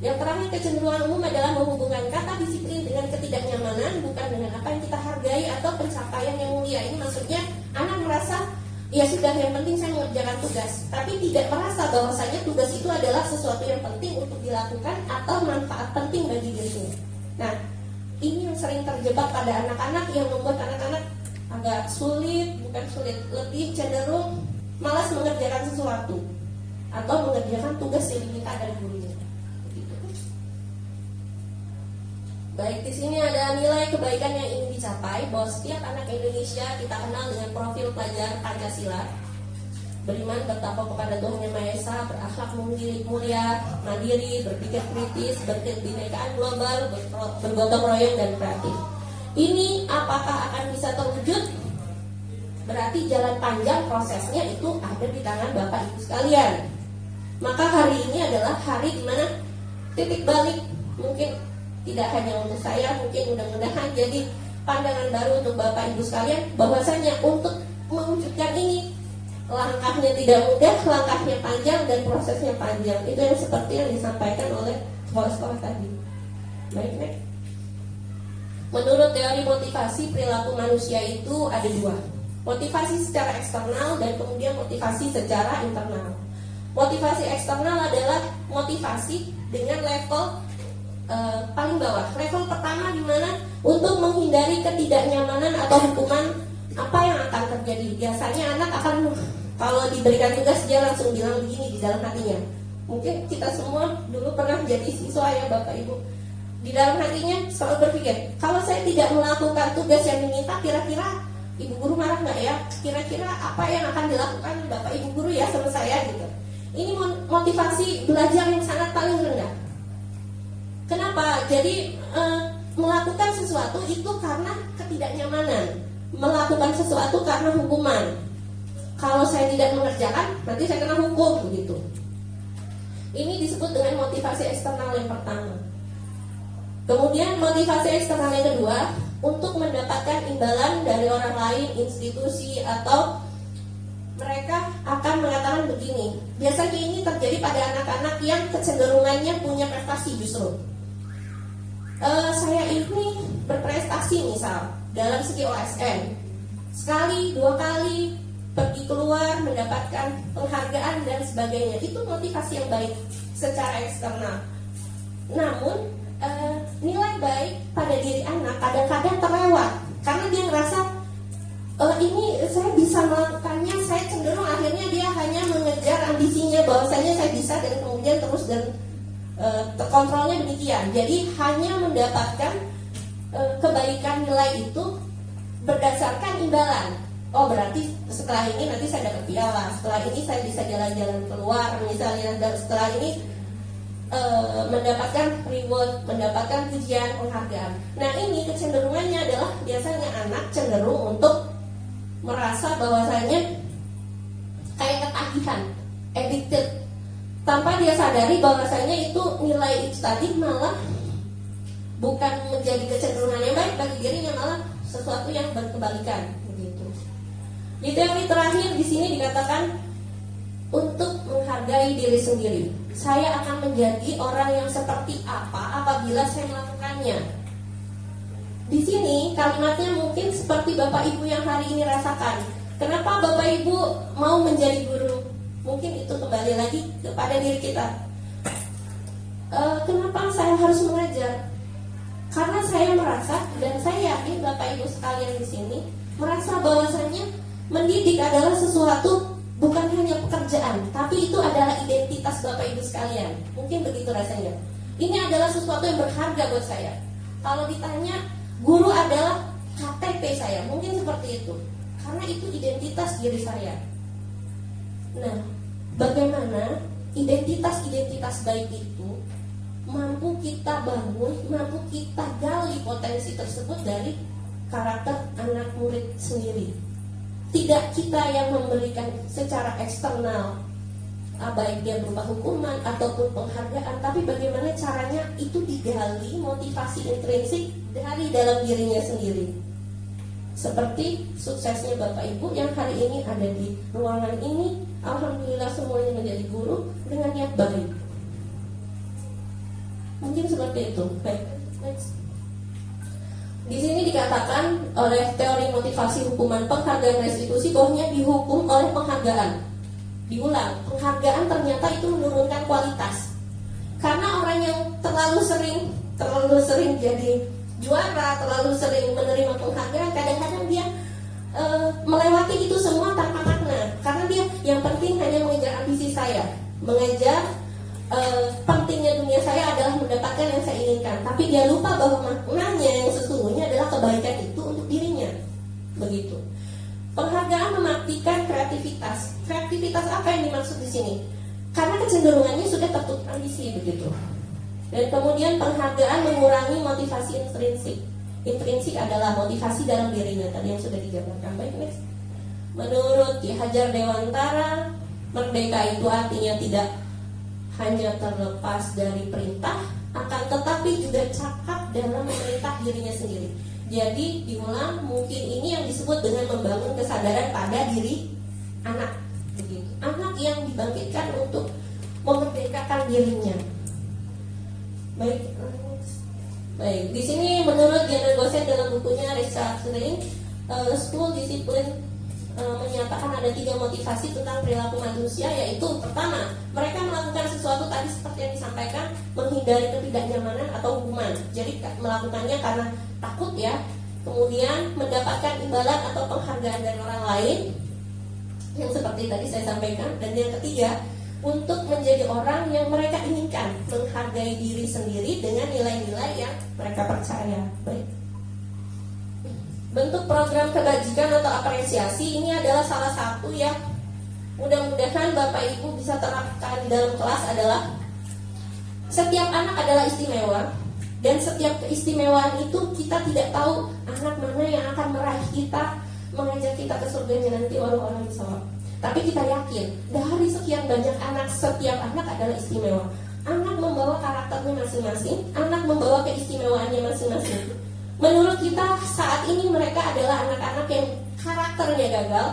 Yang terakhir, kecenderungan umum adalah menghubungkan kata disiplin dengan ketidaknyamanan, bukan dengan apa yang kita hargai atau pencapaian yang mulia. Ini maksudnya anak merasa, ya sudah, yang penting saya mengerjakan tugas, tapi tidak merasa bahwasanya tugas itu adalah sesuatu yang penting untuk dilakukan atau manfaat penting bagi dirinya. Nah, ini yang sering terjebak pada anak-anak, yang membuat anak-anak agak sulit, bukan sulit, lebih cenderung malas mengerjakan sesuatu atau mengerjakan tugas yang diminta dari gurunya. Baik, di sini ada nilai kebaikan yang ingin dicapai, bahwa setiap anak Indonesia kita kenal dengan profil pelajar Pancasila. Beriman, bertakwa kepada Tuhan Yang Maha Esa, berakhlak mulia, mandiri, berpikir kritis, berkebinekaan global, bergotong royong dan kreatif. Ini apakah akan bisa terwujud? Berarti jalan panjang prosesnya itu ada di tangan Bapak Ibu sekalian. Maka hari ini adalah hari di mana titik balik, mungkin tidak hanya untuk saya, mungkin mudah-mudahan jadi pandangan baru untuk Bapak Ibu sekalian, bahwasanya untuk mewujudkan ini langkahnya tidak mudah, langkahnya panjang dan prosesnya panjang. Itu yang seperti yang disampaikan oleh sekolah-sekolah tadi. Baik, next. Menurut teori motivasi perilaku manusia itu ada dua, motivasi secara eksternal dan kemudian motivasi secara internal. Motivasi eksternal adalah motivasi dengan level paling bawah. Level pertama di mana untuk menghindari ketidaknyamanan atau hukuman apa yang akan terjadi. Biasanya anak akan, kalau diberikan tugas dia langsung bilang begini di dalam hatinya. Mungkin kita semua dulu pernah jadi siswa ya Bapak Ibu. Di dalam hatinya selalu berpikir, kalau saya tidak melakukan tugas yang diminta, kira-kira Ibu Guru marah nggak ya? Kira-kira apa yang akan dilakukan Bapak Ibu Guru ya sama saya gitu. Ini motivasi belajar yang sangat paling rendah. Kenapa? Jadi melakukan sesuatu itu karena ketidaknyamanan, melakukan sesuatu karena hukuman. Kalau saya tidak mengerjakan, nanti saya kena hukum begitu. Ini disebut dengan motivasi eksternal yang pertama. Kemudian motivasi eksternal yang kedua, untuk mendapatkan imbalan dari orang lain, institusi, atau mereka akan mengatakan begini. Biasanya ini terjadi pada anak-anak yang kecenderungannya punya prestasi justru. Saya ini berprestasi misal dalam segi OSN, sekali, 2 kali pergi keluar mendapatkan penghargaan dan sebagainya. Itu motivasi yang baik secara eksternal. Namun nilai baik pada diri anak kadang-kadang terlewat karena dia ngerasa ini saya bisa melakukannya. Saya cenderung akhirnya dia hanya mengejar ambisinya bahwasanya saya bisa, dan kemudian terus dan terkontrolnya demikian. Jadi hanya mendapatkan kebaikan nilai itu berdasarkan imbalan. Oh berarti setelah ini nanti saya dapat piala, setelah ini saya bisa jalan-jalan keluar misalnya, dan setelah ini mendapatkan reward, mendapatkan pujian, penghargaan. Nah ini kecenderungannya adalah biasanya anak cenderung untuk merasa bahwasanya kayak ketagihan, addicted, tanpa dia sadari bahwasanya itu nilai itu tadi malah bukan menjadi kecenderungan yang baik bagi dirinya, malah sesuatu yang berkebalikan begitu. Di teori terakhir di sini dikatakan untuk menghargai diri sendiri. Saya akan menjadi orang yang seperti apa apabila saya melakukannya. Di sini kalimatnya mungkin seperti Bapak Ibu yang hari ini rasakan. Kenapa Bapak Ibu mau menjadi guru? Mungkin itu kembali lagi kepada diri kita. Kenapa saya harus mengajar? Karena saya merasa, dan saya yakin Bapak Ibu sekalian di sini merasa bahwasanya mendidik adalah sesuatu bukan hanya pekerjaan, tapi itu adalah identitas Bapak Ibu sekalian. Mungkin begitu rasanya. Ini adalah sesuatu yang berharga buat saya. Kalau ditanya, guru adalah KTP saya, mungkin seperti itu. Karena itu identitas diri saya. Nah, bagaimana identitas-identitas baik itu mampu kita bangun, mampu kita gali potensi tersebut dari karakter anak murid sendiri. Tidak kita yang memberikan secara eksternal, baik dia berupa hukuman ataupun penghargaan, tapi bagaimana caranya itu digali motivasi intrinsik dari dalam dirinya sendiri. Seperti suksesnya Bapak Ibu yang hari ini ada di ruangan ini, alhamdulillah semuanya menjadi guru dengan niat baik. Mungkin seperti itu. Baik, next. Di sini dikatakan oleh teori motivasi hukuman penghargaan restitusi bahwanya dihukum oleh penghargaan. Diulang, penghargaan ternyata itu menurunkan kualitas. Karena orang yang terlalu sering jadi juara, terlalu sering menerima penghargaan, kadang-kadang dia melewati itu semua tanpa makna. Karena dia yang penting hanya mengejar ambisi saya, mengejar pentingnya dunia saya adalah mendapatkan yang saya inginkan. Tapi dia lupa bahwa maknanya yang sesungguhnya adalah kebaikan itu untuk dirinya. Begitu. Penghargaan memaktikan kreativitas. Kreativitas apa yang dimaksud di sini? Karena kecenderungannya sudah tertutup ambisi begitu. Dan kemudian penghargaan mengurangi motivasi intrinsik. Intrinsik adalah motivasi dalam dirinya, tadi yang sudah dijabarkan. Baik, next. Menurut Ki Hajar Dewantara, merdeka itu artinya tidak hanya terlepas dari perintah, akan tetapi juga cakap dalam memerintah dirinya sendiri. Jadi diulang, mungkin ini yang disebut dengan membangun kesadaran pada diri anak. Begitu. Anak yang dibangkitkan untuk memerdekakan dirinya. Baik. Di sini menurut Diana Gosen dalam bukunya Restructuring School Discipline menyatakan ada 3 motivasi tentang perilaku manusia, yaitu pertama, mereka melakukan sesuatu tadi seperti yang disampaikan, menghindari ketidaknyamanan atau hukuman. Jadi melakukannya karena takut ya. Kemudian mendapatkan imbalan atau penghargaan dari orang lain, yang seperti tadi saya sampaikan. Dan yang ketiga, untuk menjadi orang yang mereka inginkan, menghargai diri sendiri dengan nilai-nilai yang mereka percaya. Baik. Bentuk program kebajikan atau apresiasi ini adalah salah satu yang mudah-mudahan Bapak Ibu bisa terapkan di dalam kelas adalah Setiap anak adalah istimewa, dan setiap keistimewaan itu kita tidak tahu anak mana yang akan meraih kita, mengajak kita ke surganya nanti orang-orang bisawab. Tapi kita yakin dari sekian banyak anak, setiap anak adalah istimewa. Anak membawa karakternya masing-masing, anak membawa keistimewaannya masing-masing. Menurut kita saat ini mereka adalah anak-anak yang karakternya gagal.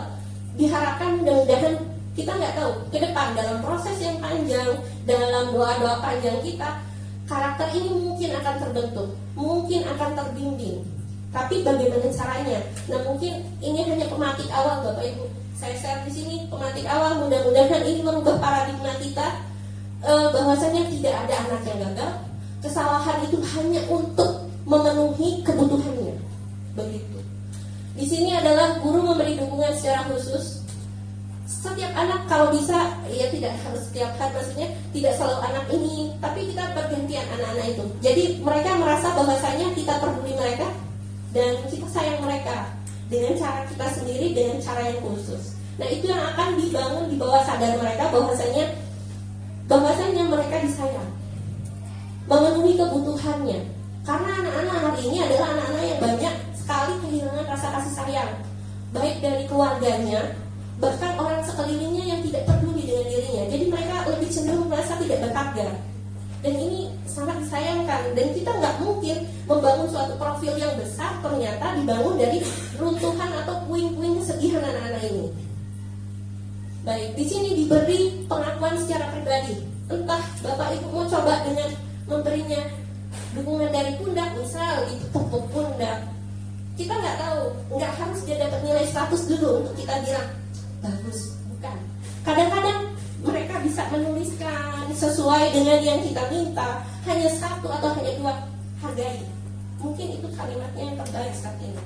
Diharapkan mudah-mudahan, kita nggak tahu ke depan dalam proses yang panjang, dalam doa-doa panjang kita, karakter ini mungkin akan terbentuk, mungkin akan terbimbing. Tapi bagaimana caranya? Nah, mungkin ini hanya pematik awal, Bapak Ibu. Saya share di sini pematik awal, mudah-mudahan ini merubah paradigma kita, bahwasanya tidak ada anak yang gagal. Kesalahan itu hanya untuk memenuhi kebutuhannya. Begitu. Di sini adalah guru memberi dukungan secara khusus. Setiap anak kalau bisa, ya tidak harus setiap hari, maksudnya tidak selalu anak ini, tapi kita bergantian anak-anak itu. Jadi mereka merasa bahwasanya kita peduli mereka dan kita sayang mereka dengan cara kita sendiri, dengan cara yang khusus. Nah, itu yang akan dibangun di bawah sadar mereka bahwasanya mereka disayang, memenuhi kebutuhannya. Karena anak-anak hari ini adalah anak-anak yang banyak sekali kehilangan rasa kasih sayang, baik dari keluarganya, bahkan orang sekelilingnya yang tidak peduli dengan dirinya. Jadi mereka lebih cenderung merasa tidak berharga. Dan ini sangat disayangkan. Dan kita nggak mungkin membangun suatu profil yang besar ternyata dibangun dari runtuhan atau puing-puing kesedihan anak-anak ini. Baik, di sini diberi pengakuan secara pribadi. Entah Bapak Ibu mau coba dengan memberinya dukungan dari pundak, misal ditepuk pundak. Kita nggak tahu, nggak harus dia dapat nilai 100 dulu untuk kita bilang bagus, bukan. Kadang-kadang mereka bisa menuliskan sesuai dengan yang kita minta, hanya 1 atau hanya 2, hargai. Mungkin itu kalimatnya yang terbaik saat ini.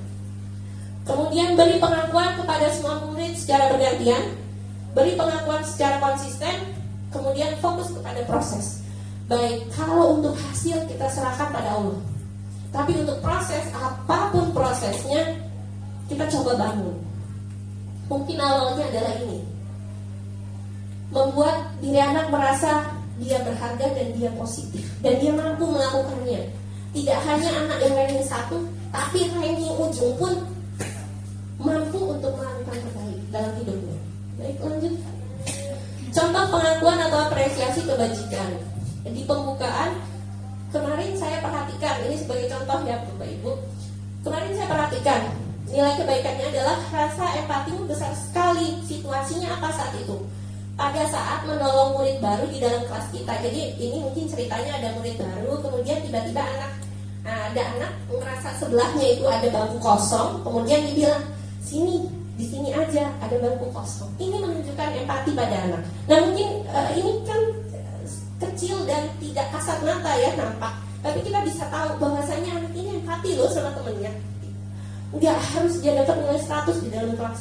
Kemudian beri pengakuan kepada semua murid secara bergantian, beri pengakuan secara konsisten, kemudian fokus kepada proses. Baik, kalau untuk hasil kita serahkan pada Allah. Tapi untuk proses, apapun prosesnya, kita coba bangun. Mungkin awalnya adalah ini, membuat diri anak merasa dia berharga dan dia positif, dan dia mampu melakukannya. Tidak hanya anak yang ranking 1, tapi ranking ujung pun mampu untuk melakukan terbaik dalam hidupnya. Baik, lanjut. Contoh pengakuan atau apresiasi kebajikan. Di pembukaan kemarin saya perhatikan, ini sebagai contoh ya Bapak Ibu. Kemarin saya perhatikan nilai kebaikannya adalah rasa empatimu besar sekali. Situasinya apa saat itu? Pada saat menolong murid baru di dalam kelas kita. Jadi ini mungkin ceritanya ada murid baru, kemudian tiba-tiba ada anak merasa sebelahnya itu ada bangku kosong, kemudian dia bilang, sini, di sini aja ada bangku kosong. Ini menunjukkan empati pada anak. Nah mungkin ini kan kecil dan tidak kasat mata ya nampak, tapi kita bisa tahu bahwasanya anak ini empati loh sama temennya. Nggak harus dia dapat nilai 100 di dalam kelas.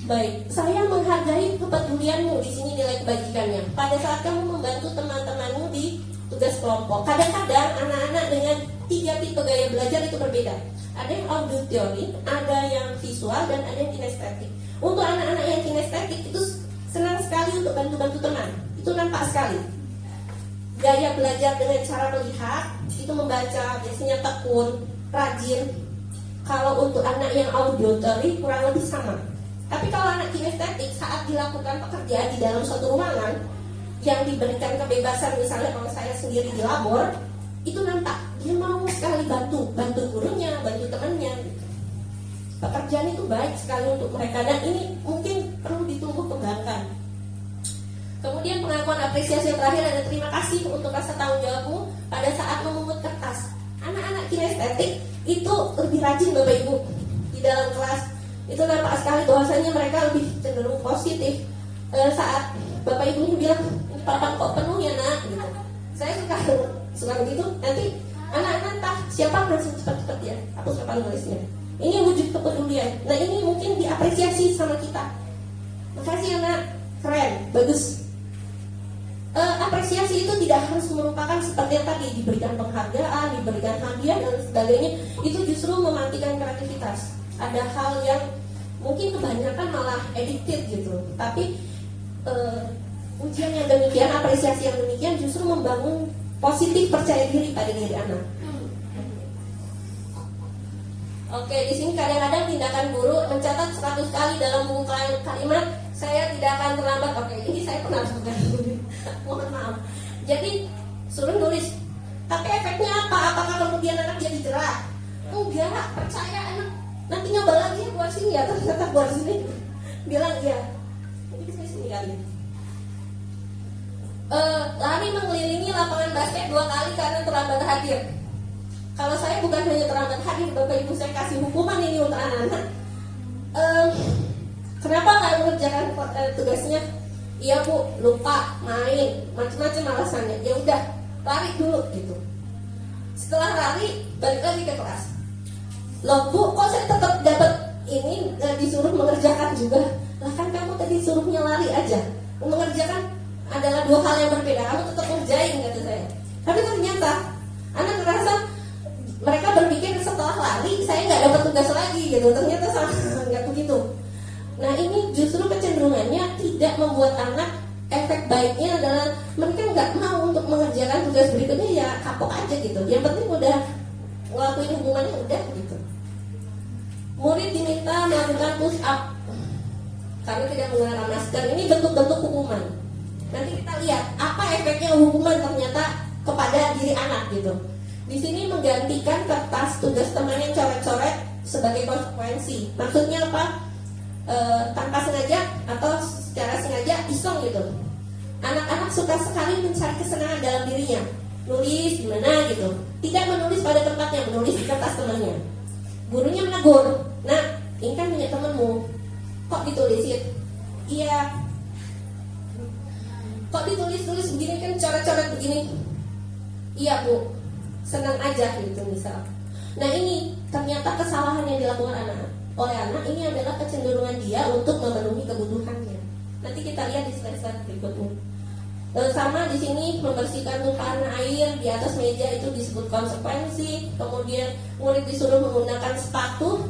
Baik, saya menghargai kepedulianmu, di sini nilai kebajikannya. Pada saat kamu membantu teman-temanmu di tugas kelompok. Kadang-kadang anak-anak dengan 3 tipe gaya belajar itu berbeda. Ada yang auditory, ada yang visual, dan ada yang kinestetik. Untuk anak-anak yang kinestetik itu senang sekali untuk bantu-bantu teman. Itu nampak sekali. Gaya belajar dengan cara melihat, itu membaca, biasanya tekun, rajin. Kalau untuk anak yang auditory kurang lebih sama. Tapi kalau anak kinestetik saat dilakukan pekerjaan di dalam suatu ruangan yang diberikan kebebasan, misalnya kalau saya sendiri di labor, itu nampak dia mau sekali bantu gurunya, bantu temannya. Pekerjaan itu baik sekali untuk mereka, dan ini mungkin perlu ditumbuh kembangkan. Kemudian pengakuan apresiasi yang terakhir ada terima kasih untuk rasa tanggung jawabmu pada saat memungut kertas. Anak-anak kinestetik itu lebih rajin Bapak Ibu di dalam kelas. Itu nampak sekali bahwasanya mereka lebih cenderung positif. Saat Bapak Ibunya bilang, ini papan kok penuh ya nak, gitu. Saya suka begitu. Nanti anak-anak entah siapa langsung cepat-cepat ya hapus papan tulisnya. Ini wujud kepedulian. Nah ini mungkin diapresiasi sama kita. Makasih anak, keren, bagus. Apresiasi itu tidak harus merupakan seperti yang tadi, diberikan penghargaan, diberikan hadiah dan sebagainya. Itu justru mematikan kreativitas. Ada hal yang mungkin kebanyakan malah addicted gitu. Tapi ujian yang demikian, apresiasi yang demikian justru membangun positif percaya diri pada diri anak. Oke, di sini kadang-kadang tindakan guru mencatat 100 kali dalam buku kalimat saya tidak akan terlambat. Oke, ini saya pernah lakukan. Mohon maaf. Jadi suruh nulis. Tapi efeknya apa? Apakah kemudian anak jadi jerah? Enggak, percaya anak. Nanti nyoba lagi ya buat sini ya, ternyata buat sini. Bilang iya. Jadi saya sini kali. Lari mengelilingi lapangan basket 2 kali karena terlambat hadir. Kalau saya bukan hanya terlambat hadir, Bapak Ibu, saya kasih hukuman ini untuk anak-anak. Kenapa nggak mengerjakan tugasnya? Iya Bu, lupa, main, macam-macam alasannya. Ya udah, lari dulu gitu. Setelah lari, balik lagi ke kelas. Loh Bu, kok saya tetap dapat ini disuruh mengerjakan juga? Lah kan kamu tadi suruhnya lari aja. Mengerjakan adalah 2 hal yang berbeda. Kamu tetap ngerjain, kata saya. Tapi ternyata anak ngerasa mereka berpikir setelah lari saya nggak dapat tugas lagi gitu. Ternyata nggak begitu. Nah ini justru kecenderungannya tidak membuat anak, efek baiknya adalah mereka nggak mau untuk mengerjakan tugas berikutnya, ya kapok aja gitu. Yang penting udah ngelakuin hubungannya udah gitu. Murid diminta melakukan push up karena tidak menggunakan masker. Ini bentuk-bentuk hukuman. Nanti kita lihat apa efeknya hukuman ternyata kepada diri anak gitu. Di sini menggantikan kertas tugas teman yang coret-coret sebagai konsekuensi. Maksudnya apa? Tanpa sengaja atau secara sengaja iseng gitu. Anak-anak suka sekali mencari kesenangan dalam dirinya. Nulis gimana gitu. Tidak menulis pada tempatnya, menulis di kertas temannya. Gurunya menegur. Nah, ini kan punya temanmu. Kok ditulisin? Iya. Kok ditulis-tulis begini, kan coret-coret begini? Iya Bu, senang aja gitu misal. Nah ini ternyata kesalahan yang dilakukan oleh anak ini adalah kecenderungan dia untuk memenuhi kebutuhannya. Nanti kita lihat di slide-slide berikutnya. Sama di sini membersihkan tumpahan air di atas meja itu disebut konsekuensi. Kemudian murid disuruh menggunakan sepatu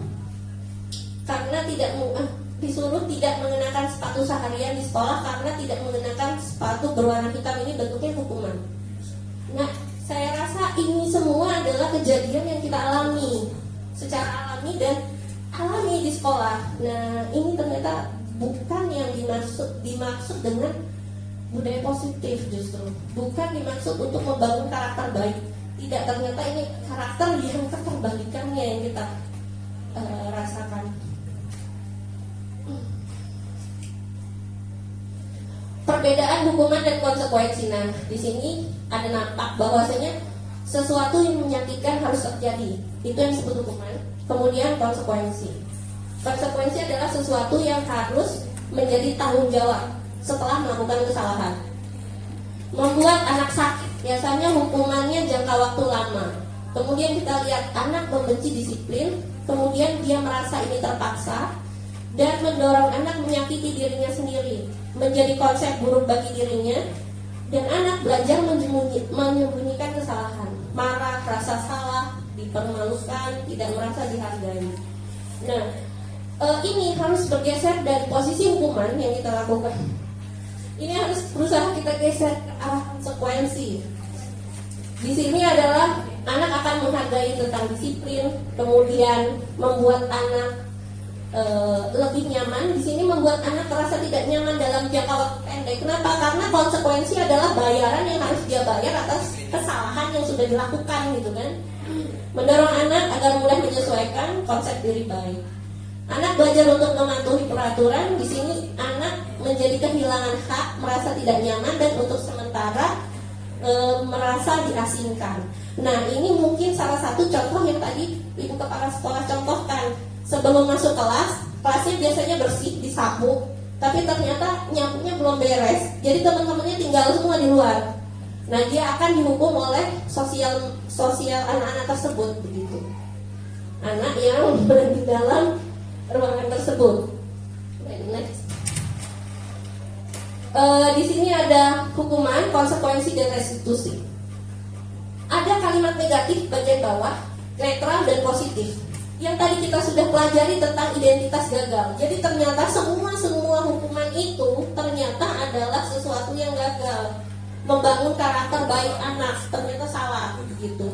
karena disuruh tidak mengenakan sepatu seharian di sekolah karena tidak mengenakan sepatu berwarna hitam. Ini bentuknya hukuman. Nah, saya rasa ini semua adalah kejadian yang kita alami secara alami dan alami di sekolah. Nah, ini ternyata bukan yang dimaksud dengan budaya positif justru. Bukan dimaksud untuk membangun karakter baik. Tidak, ternyata ini karakter yang keterbalikannya yang kita rasakan. Perbedaan hukuman dan konsekuensi. Nah, di sini ada nampak bahwasanya sesuatu yang menyakitkan harus terjadi. Itu yang disebut hukuman. Kemudian konsekuensi. Konsekuensi adalah sesuatu yang harus menjadi tanggung jawab setelah melakukan kesalahan. Membuat anak sakit, biasanya hukumannya jangka waktu lama. Kemudian kita lihat anak membenci disiplin, kemudian dia merasa ini terpaksa dan mendorong anak menyakiti dirinya sendiri, menjadi konsep buruk bagi dirinya, dan anak belajar menyembunyikan kesalahan, marah, rasa salah, dipermalukan, tidak merasa dihargai. Nah, ini harus bergeser dari posisi hukuman yang kita lakukan. Ini harus berusaha kita geser ke arah konsekuensi. Di sini adalah anak akan menghargai tentang disiplin, kemudian membuat anak lebih nyaman. Di sini membuat anak terasa tidak nyaman dalam jangka waktu pendek. Kenapa? Karena konsekuensi adalah bayaran yang harus dia bayar atas kesalahan yang sudah dilakukan, gitu kan? Mendorong anak agar mudah menyesuaikan konsep diri baik. Anak belajar untuk mematuhi peraturan. Di sini anak menjadi kehilangan hak, merasa tidak nyaman dan untuk sementara merasa diasingkan. Nah, ini mungkin salah satu contoh yang tadi Ibu Kepala Sekolah contohkan. Sebelum masuk kelas, kelasnya biasanya bersih, disapu, tapi ternyata nyapunya belum beres. Jadi teman-temannya tinggal semua di luar. Nah, dia akan dihukum oleh sosial anak-anak tersebut begitu. Anak yang berada di dalam ruangan tersebut. Next. Di sini ada hukuman, konsekuensi dan restitusi. Ada kalimat negatif bagian bawah, netral dan positif. Yang tadi kita sudah pelajari tentang identitas gagal. Jadi ternyata semua hukuman itu ternyata ternyata adalah sesuatu yang gagal. Membangun karakter baik anak ternyata salah gitu.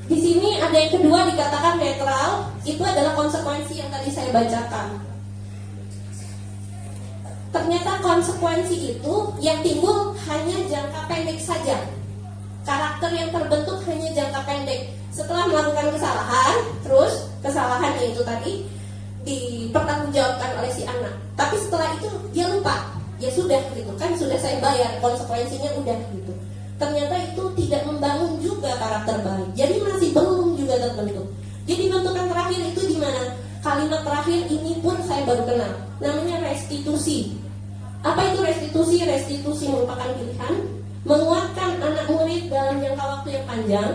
Di sini ada yang kedua dikatakan netral, itu adalah konsekuensi yang tadi saya bacakan. Ternyata konsekuensi itu yang timbul hanya jangka pendek saja. Karakter yang terbentuk hanya jangka pendek. Setelah melakukan kesalahan, terus kesalahannya itu tadi dipertanggungjawabkan oleh si anak. Tapi setelah itu dia lupa. Ya sudah gitu kan, sudah saya bayar, konsekuensinya udah gitu. Ternyata itu tidak membangun juga karakter baik. Jadi masih belum juga terbentuk. Jadi bentukan terakhir itu di mana? Kalimat terakhir ini pun saya baru kenal. Namanya restitusi. Apa itu restitusi? Restitusi merupakan pilihan menguatkan anak murid dalam jangka waktu yang panjang.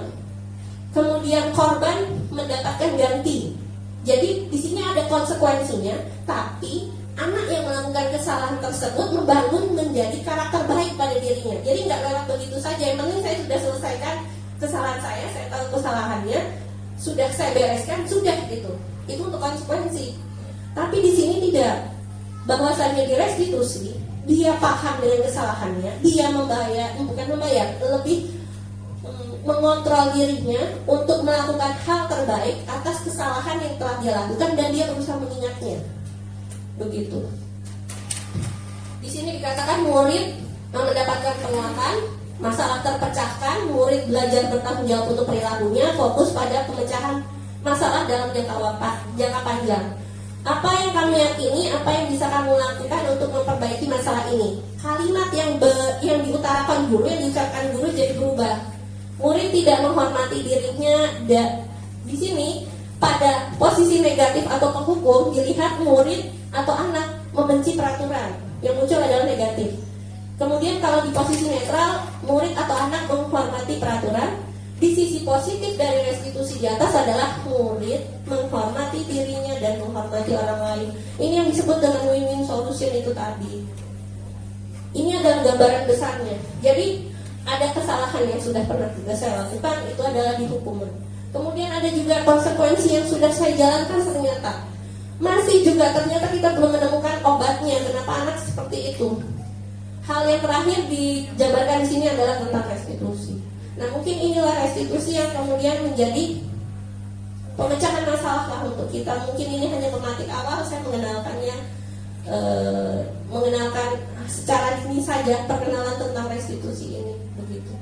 Kemudian korban mendapatkan ganti. Jadi di sini ada konsekuensinya, tapi anak yang melakukan kesalahan tersebut membangun menjadi karakter baik pada dirinya. Jadi nggak lewat begitu saja. Yang penting saya sudah selesaikan kesalahan saya tahu kesalahannya, sudah saya bereskan, sudah gitu. Itu untuk konsekuensi. Tapi di sini tidak. Bahwasanya di restitusi, dia paham dengan kesalahannya, dia lebih mengontrol dirinya untuk melakukan hal terbaik atas kesalahan yang telah dia lakukan dan dia berusaha mengingatnya. Begitu. Di sini dikatakan murid mendapatkan penguatan, masalah terpecahkan, murid belajar bertanggung jawab untuk perilakunya, fokus pada pemecahan masalah dalam jangka panjang. Apa yang kamu yakini, apa yang bisa kamu lakukan untuk memperbaiki masalah ini? Kalimat yang diutarakan guru, yang diucapkan guru jadi berubah. Murid tidak menghormati dirinya. Di sini pada posisi negatif atau penghukum dilihat murid atau anak membenci peraturan, yang muncul adalah negatif. Kemudian kalau di posisi netral, murid atau anak menghormati peraturan. Di sisi positif dari restitusi di atas adalah murid menghormati dirinya dan menghormati orang lain. Ini yang disebut dengan win-win solution itu tadi. Ini adalah gambaran besarnya. Jadi ada kesalahan yang sudah pernah saya lakukan, itu adalah dihukum. Kemudian ada juga konsekuensi yang sudah saya jalankan ternyata. Masih juga ternyata kita belum menemukan obatnya. Kenapa anak seperti itu? Hal yang terakhir dijabarkan di sini adalah tentang restitusi. Nah mungkin inilah restitusi yang kemudian menjadi pemecahan masalah lah untuk kita. Mungkin ini hanya pematik awal, saya mengenalkan secara dini saja perkenalan tentang restitusi ini. Begitu.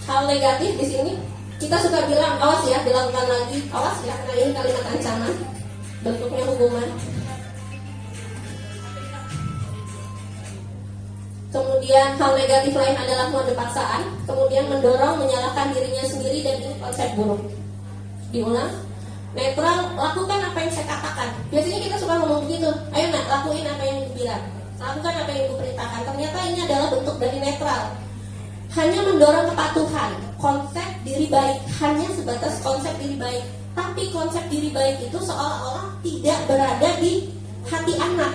Hal negatif di sini kita suka bilang awas ya, dilakukan lagi, awas ya, karena ini kalimat ancaman, bentuknya hukuman. Kemudian hal negatif lain adalah mode paksaan, kemudian mendorong, menyalahkan dirinya sendiri, dan ini konsep buruk. Diulang, netral, lakukan apa yang saya katakan. Biasanya kita suka ngomong begitu, ayo nak, lakuin apa yang dibilang, lakukan apa yang diperintahkan. Ternyata ini adalah bentuk dari netral. Hanya mendorong kepatuhan, konsep diri baik, hanya sebatas konsep diri baik. Tapi konsep diri baik itu seolah-olah tidak berada di hati anak,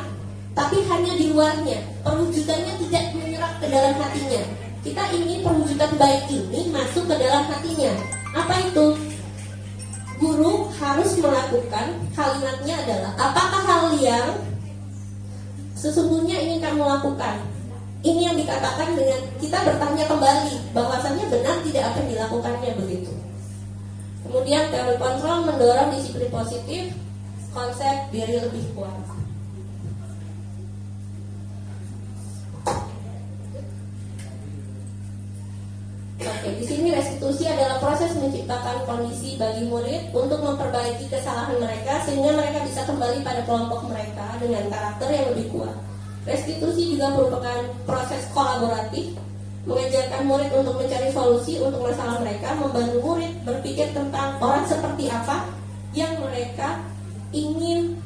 tapi hanya di luarnya. Perwujudannya tidak menyerap ke dalam hatinya. Kita ingin perwujudan baik ini masuk ke dalam hatinya. Apa itu? Guru harus melakukan, kalimatnya adalah, apakah hal yang sesungguhnya ingin kamu lakukan? Ini yang dikatakan dengan kita bertanya kembali bahwasannya benar tidak akan dilakukannya begitu. Kemudian teori kontrol mendorong disiplin positif, konsep diri lebih kuat. Oke, di sini restitusi adalah proses menciptakan kondisi bagi murid untuk memperbaiki kesalahan mereka sehingga mereka bisa kembali pada kelompok mereka dengan karakter yang lebih kuat. Restitusi juga merupakan proses kolaboratif, mengajarkan murid untuk mencari solusi untuk masalah mereka, membantu murid berpikir tentang orang seperti apa yang mereka ingin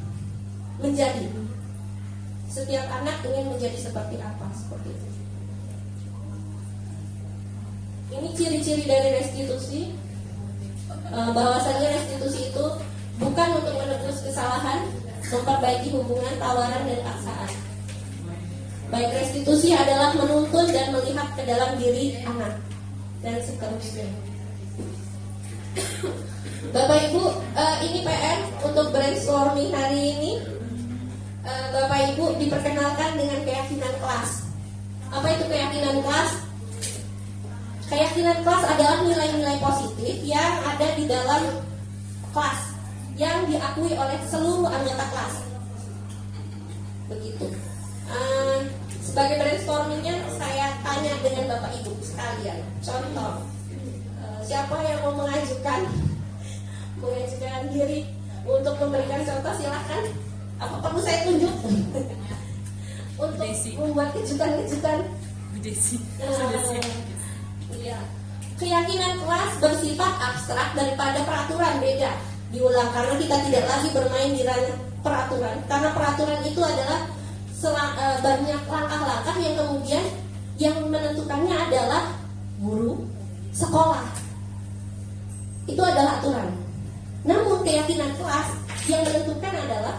menjadi. Setiap anak ingin menjadi seperti apa, seperti itu. Ini ciri-ciri dari restitusi, bahwasanya restitusi itu bukan untuk menebus kesalahan, memperbaiki hubungan, tawaran, dan paksaan. Baik, restitusi adalah menuntun dan melihat ke dalam diri anak, dan seterusnya. Bapak Ibu, ini PR untuk brainstorming hari ini. Bapak Ibu diperkenalkan dengan keyakinan kelas. Apa itu keyakinan kelas? Keyakinan kelas adalah nilai-nilai positif yang ada di dalam kelas yang diakui oleh seluruh anggota kelas. Begitu. Sebagai brainstormingnya saya tanya dengan Bapak Ibu sekalian. Contoh, siapa yang mau mengajukan diri untuk memberikan contoh, silahkan. Apa perlu saya tunjuk? Untuk membuat kejutan-kejutan. Iya. Keyakinan kelas bersifat abstrak daripada peraturan, beda. Diulang karena kita tidak lagi bermain di ranah peraturan. Karena peraturan itu adalah banyak langkah-langkah yang kemudian yang menentukannya adalah guru, sekolah. Itu adalah aturan. Namun keyakinan kelas yang menentukan adalah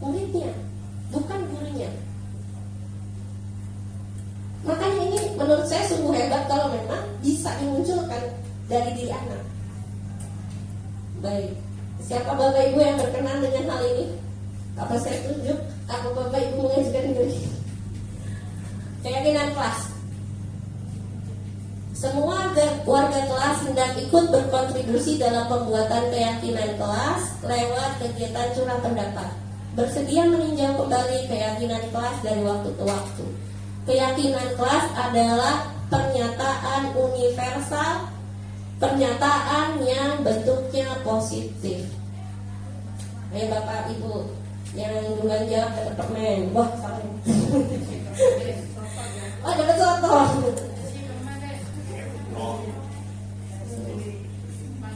muridnya, bukan gurunya. Makanya ini menurut saya sungguh hebat kalau memang bisa dimunculkan dari diri anak. Baik, siapa Bapak Ibu yang berkenan dengan hal ini? Apa saya tunjuk? Apa Bapak Ibu mengajukan diri? Keyakinan kelas. Semua warga kelas hendak ikut berkontribusi dalam pembuatan keyakinan kelas lewat kegiatan curah pendapat. Bersedia meninjau kembali keyakinan kelas dari waktu ke waktu. Keyakinan kelas adalah pernyataan universal, pernyataan yang bentuknya positif. Ayo Bapak Ibu yang duluan jawab dapat permen. Wah, salah. Oh, dapat soto.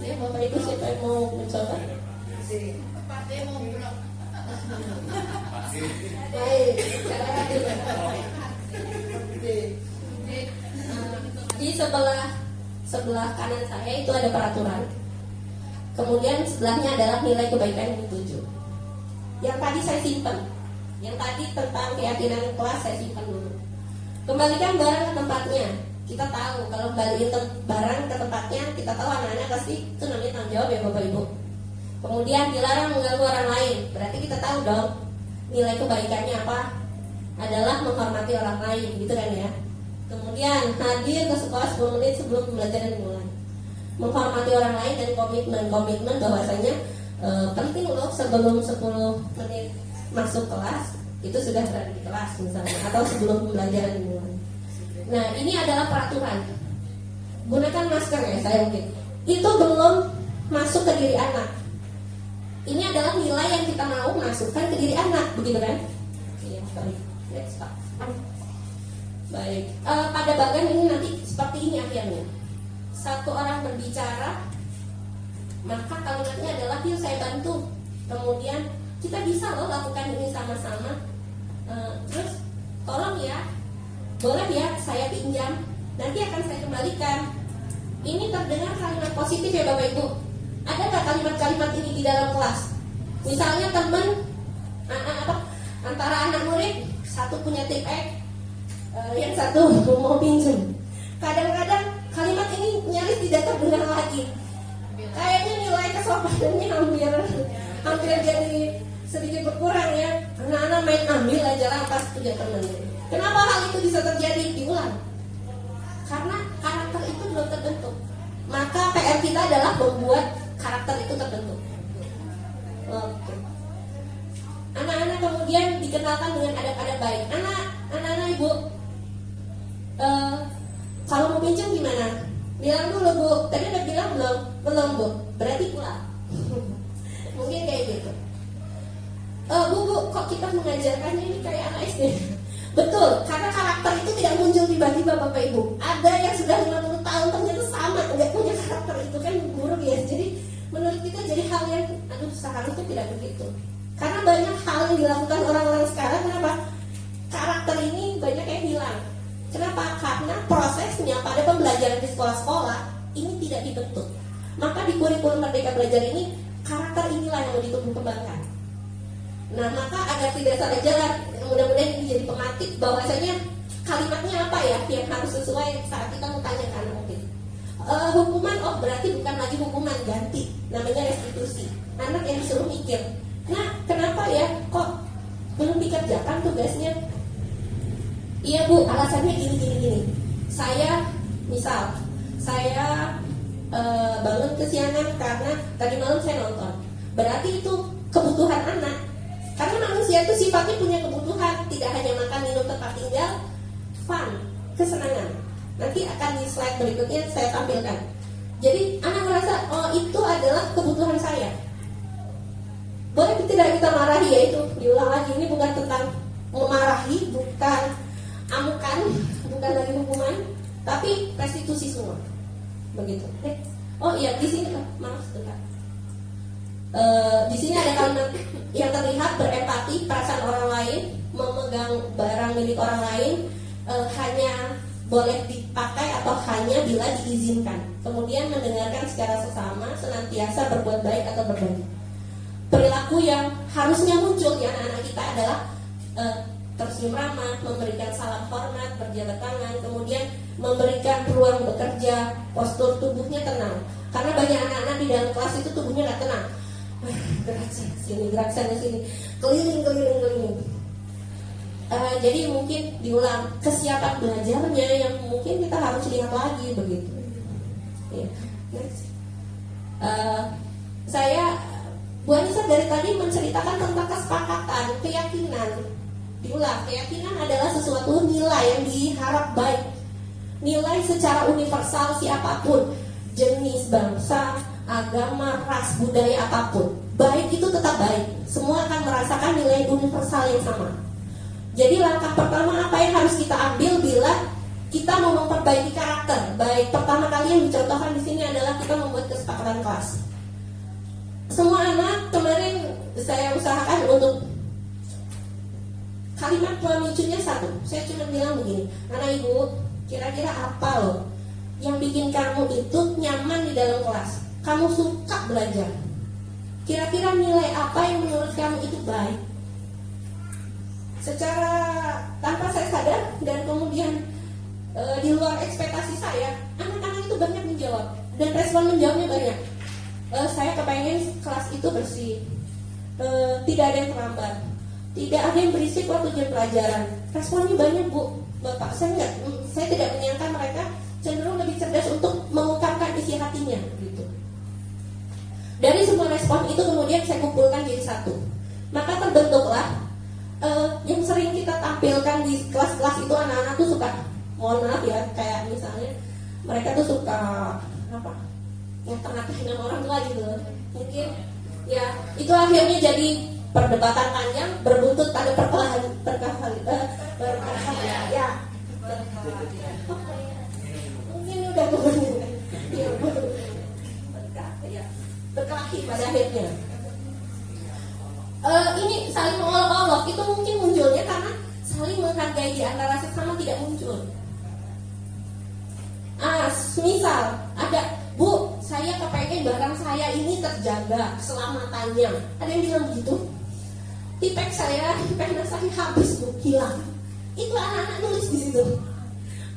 Ya, Bapak Ibu siapa yang mau mencoba? Baik, di sebelah kanan saya itu ada peraturan. Kemudian sebelahnya adalah nilai kebaikan yang dituju. Yang tadi saya simpan. Yang tadi tentang keyakinan kelas saya simpan dulu. Kembalikan barang ke tempatnya. Kita tahu kalau kembaliin barang ke tempatnya, kita tahu anak-anak pasti itu namanya tanggung jawab ya Bapak Ibu. Kemudian dilarang mengganggu orang lain. Berarti kita tahu dong nilai kebaikannya apa? Adalah menghormati orang lain, gitu kan ya. Kemudian hadir ke sekolah 10 menit sebelum pembelajaran dimulai. Menghormati orang lain dan komitmen bahwasanya penting loh sebelum 10 menit masuk kelas itu sudah berada di kelas misalnya, atau sebelum pembelajaran dimulai. Nah, ini adalah peraturan. Gunakan masker ya, saya mungkin. Itu belum masuk ke diri anak. Ini adalah nilai yang kita mau masukkan ke diri anak, begitu kan? Iya, baik. Next, Pak. Baik. Pada bagian ini nanti seperti ini akhirnya. Satu orang berbicara, maka kalimatnya adalah yuk saya bantu. Kemudian kita bisa loh lakukan ini sama-sama. Terus tolong ya, boleh ya saya pinjam, nanti akan saya kembalikan. Ini terdengar kalimat positif ya Bapak Ibu. Ada nggak kalimat-kalimat ini di dalam kelas? Misalnya teman antara anak murid, satu punya tip X, yang satu mau pinjam. Kadang-kadang kalimat ini nyaris tidak terdengar lagi. Kayaknya nilai kesopanannya hampir jadi sedikit berkurang ya. Anak-anak main ambil aja lah pas punya teman. Kenapa hal itu bisa terjadi? Diulang. Karena karakter itu belum terbentuk. Maka PR kita adalah membuat karakter itu terbentuk. Oke. Anak-anak kemudian dikenalkan dengan adab-adab baik. Anak-anak Ibu, kalau mau pinjam gimana? Bilang dulu Bu. Tadi udah bilang belum? Belum Bu. Berarti pulang. Mungkin kayak gitu. Bu, kok kita mengajarkannya ini kayak anak SD? Betul, karena karakter itu tidak muncul tiba-tiba Bapak Ibu. Ada yang sudah 50 tahun ternyata sama, nggak punya karakter, itu kan buruk ya. Jadi menurut kita jadi hal yang seharusnya tidak begitu. Karena banyak hal yang dilakukan orang-orang sekarang, kenapa? Karakter ini banyak yang hilang. Kenapa? Karena prosesnya pada pembelajaran di sekolah-sekolah ini tidak dibentuk. Maka di kurikulum Merdeka Belajar ini karakter inilah yang mau ditumbuh kembangkan. Nah, maka agar tidak salah jalan, mudah-mudahan ini jadi pemantik bahwasanya kalimatnya apa ya yang harus sesuai saat kita mau tanya ke anak mungkin. hukuman, oh berarti bukan lagi hukuman, ganti, namanya restitusi. Anak yang disuruh mikir, nah kenapa ya kok belum dikerjakan tugasnya? Iya bu, alasannya gini. Saya misal saya bangun kesiangan karena tadi malam saya nonton. Berarti itu kebutuhan anak. Karena manusia itu sifatnya punya kebutuhan, tidak hanya makan, minum, tempat tinggal, fun, kesenangan. Nanti akan di slide berikutnya saya tampilkan. Jadi anak merasa, oh itu adalah kebutuhan saya. Boleh tidak kita marahi, ya itu diulang lagi, ini bukan tentang memarahi, bukan amukan, bukan lagi hukuman, tapi restitusi semua. Begitu. Oh iya, di sini maaf sebentar. Di sini ada kalimat yang terlihat berempati, perasaan orang lain, memegang barang milik orang lain, hanya boleh dipakai atau hanya bila diizinkan. Kemudian mendengarkan secara sesama, senantiasa berbuat baik atau berbagi. Perilaku yang harusnya muncul di anak-anak kita adalah tersenyum ramah, memberikan salam hormat, berjabat tangan, kemudian memberikan peluang bekerja, postur tubuhnya tenang. Karena banyak anak-anak di dalam kelas itu tubuhnya nggak tenang. Gerak sana sini, gerak sana sini, keliling. Jadi mungkin diulang kesiapan belajarnya yang mungkin kita harus lihat lagi begitu. Ya. Saya Bu Anissa dari tadi menceritakan tentang kesepakatan, keyakinan. Diulang, keyakinan adalah sesuatu nilai yang diharap baik. Nilai secara universal siapapun, jenis, bangsa, agama, ras, budaya apapun, baik itu tetap baik. Semua akan merasakan nilai universal yang sama. Jadi langkah pertama apa yang harus kita ambil bila kita mau memperbaiki karakter? Baik, pertama kali yang dicontohkan di sini adalah kita membuat kesepakatan kelas. Semua anak kemarin saya usahakan untuk kalimat pemicunya satu. Saya cuma bilang begini, anak ibu, kira-kira apa loh yang bikin kamu itu nyaman di dalam kelas? Kamu suka belajar. Kira-kira nilai apa yang menurut kamu itu baik? Secara tanpa saya sadar dan kemudian di luar ekspektasi saya, anak-anak itu banyak menjawab dan respon menjawabnya banyak. Saya kepengen kelas itu bersih, tidak ada yang terlambat, tidak ada yang berisik waktu jam pelajaran. Responnya banyak bu, bapak. Saya tidak menyangka mereka cenderung lebih cerdas untuk mengungkapkan isi hatinya gitu. Dari semua respon itu kemudian saya kumpulkan jadi satu. Maka terbentuklah yang sering kita tampilkan di kelas-kelas itu anak-anak tuh suka, mohon maaf ya, kayak misalnya mereka tuh suka apa? Ngata-ngatain sama orang tua gitu. Mungkin ya itu akhirnya jadi perdebatan panjang berbuntut pada ya. Mungkin udah berkelahi pada akhirnya. Ini saling mengolok-olok itu mungkin munculnya karena saling menghargai di antara sesama tidak muncul. Misal ada, Bu, saya kepengen barang saya ini terjaga keselamatannya. Ada yang bilang begitu. Tipek saya, pena saya habis Bu, hilang. Itu anak-anak nulis di situ.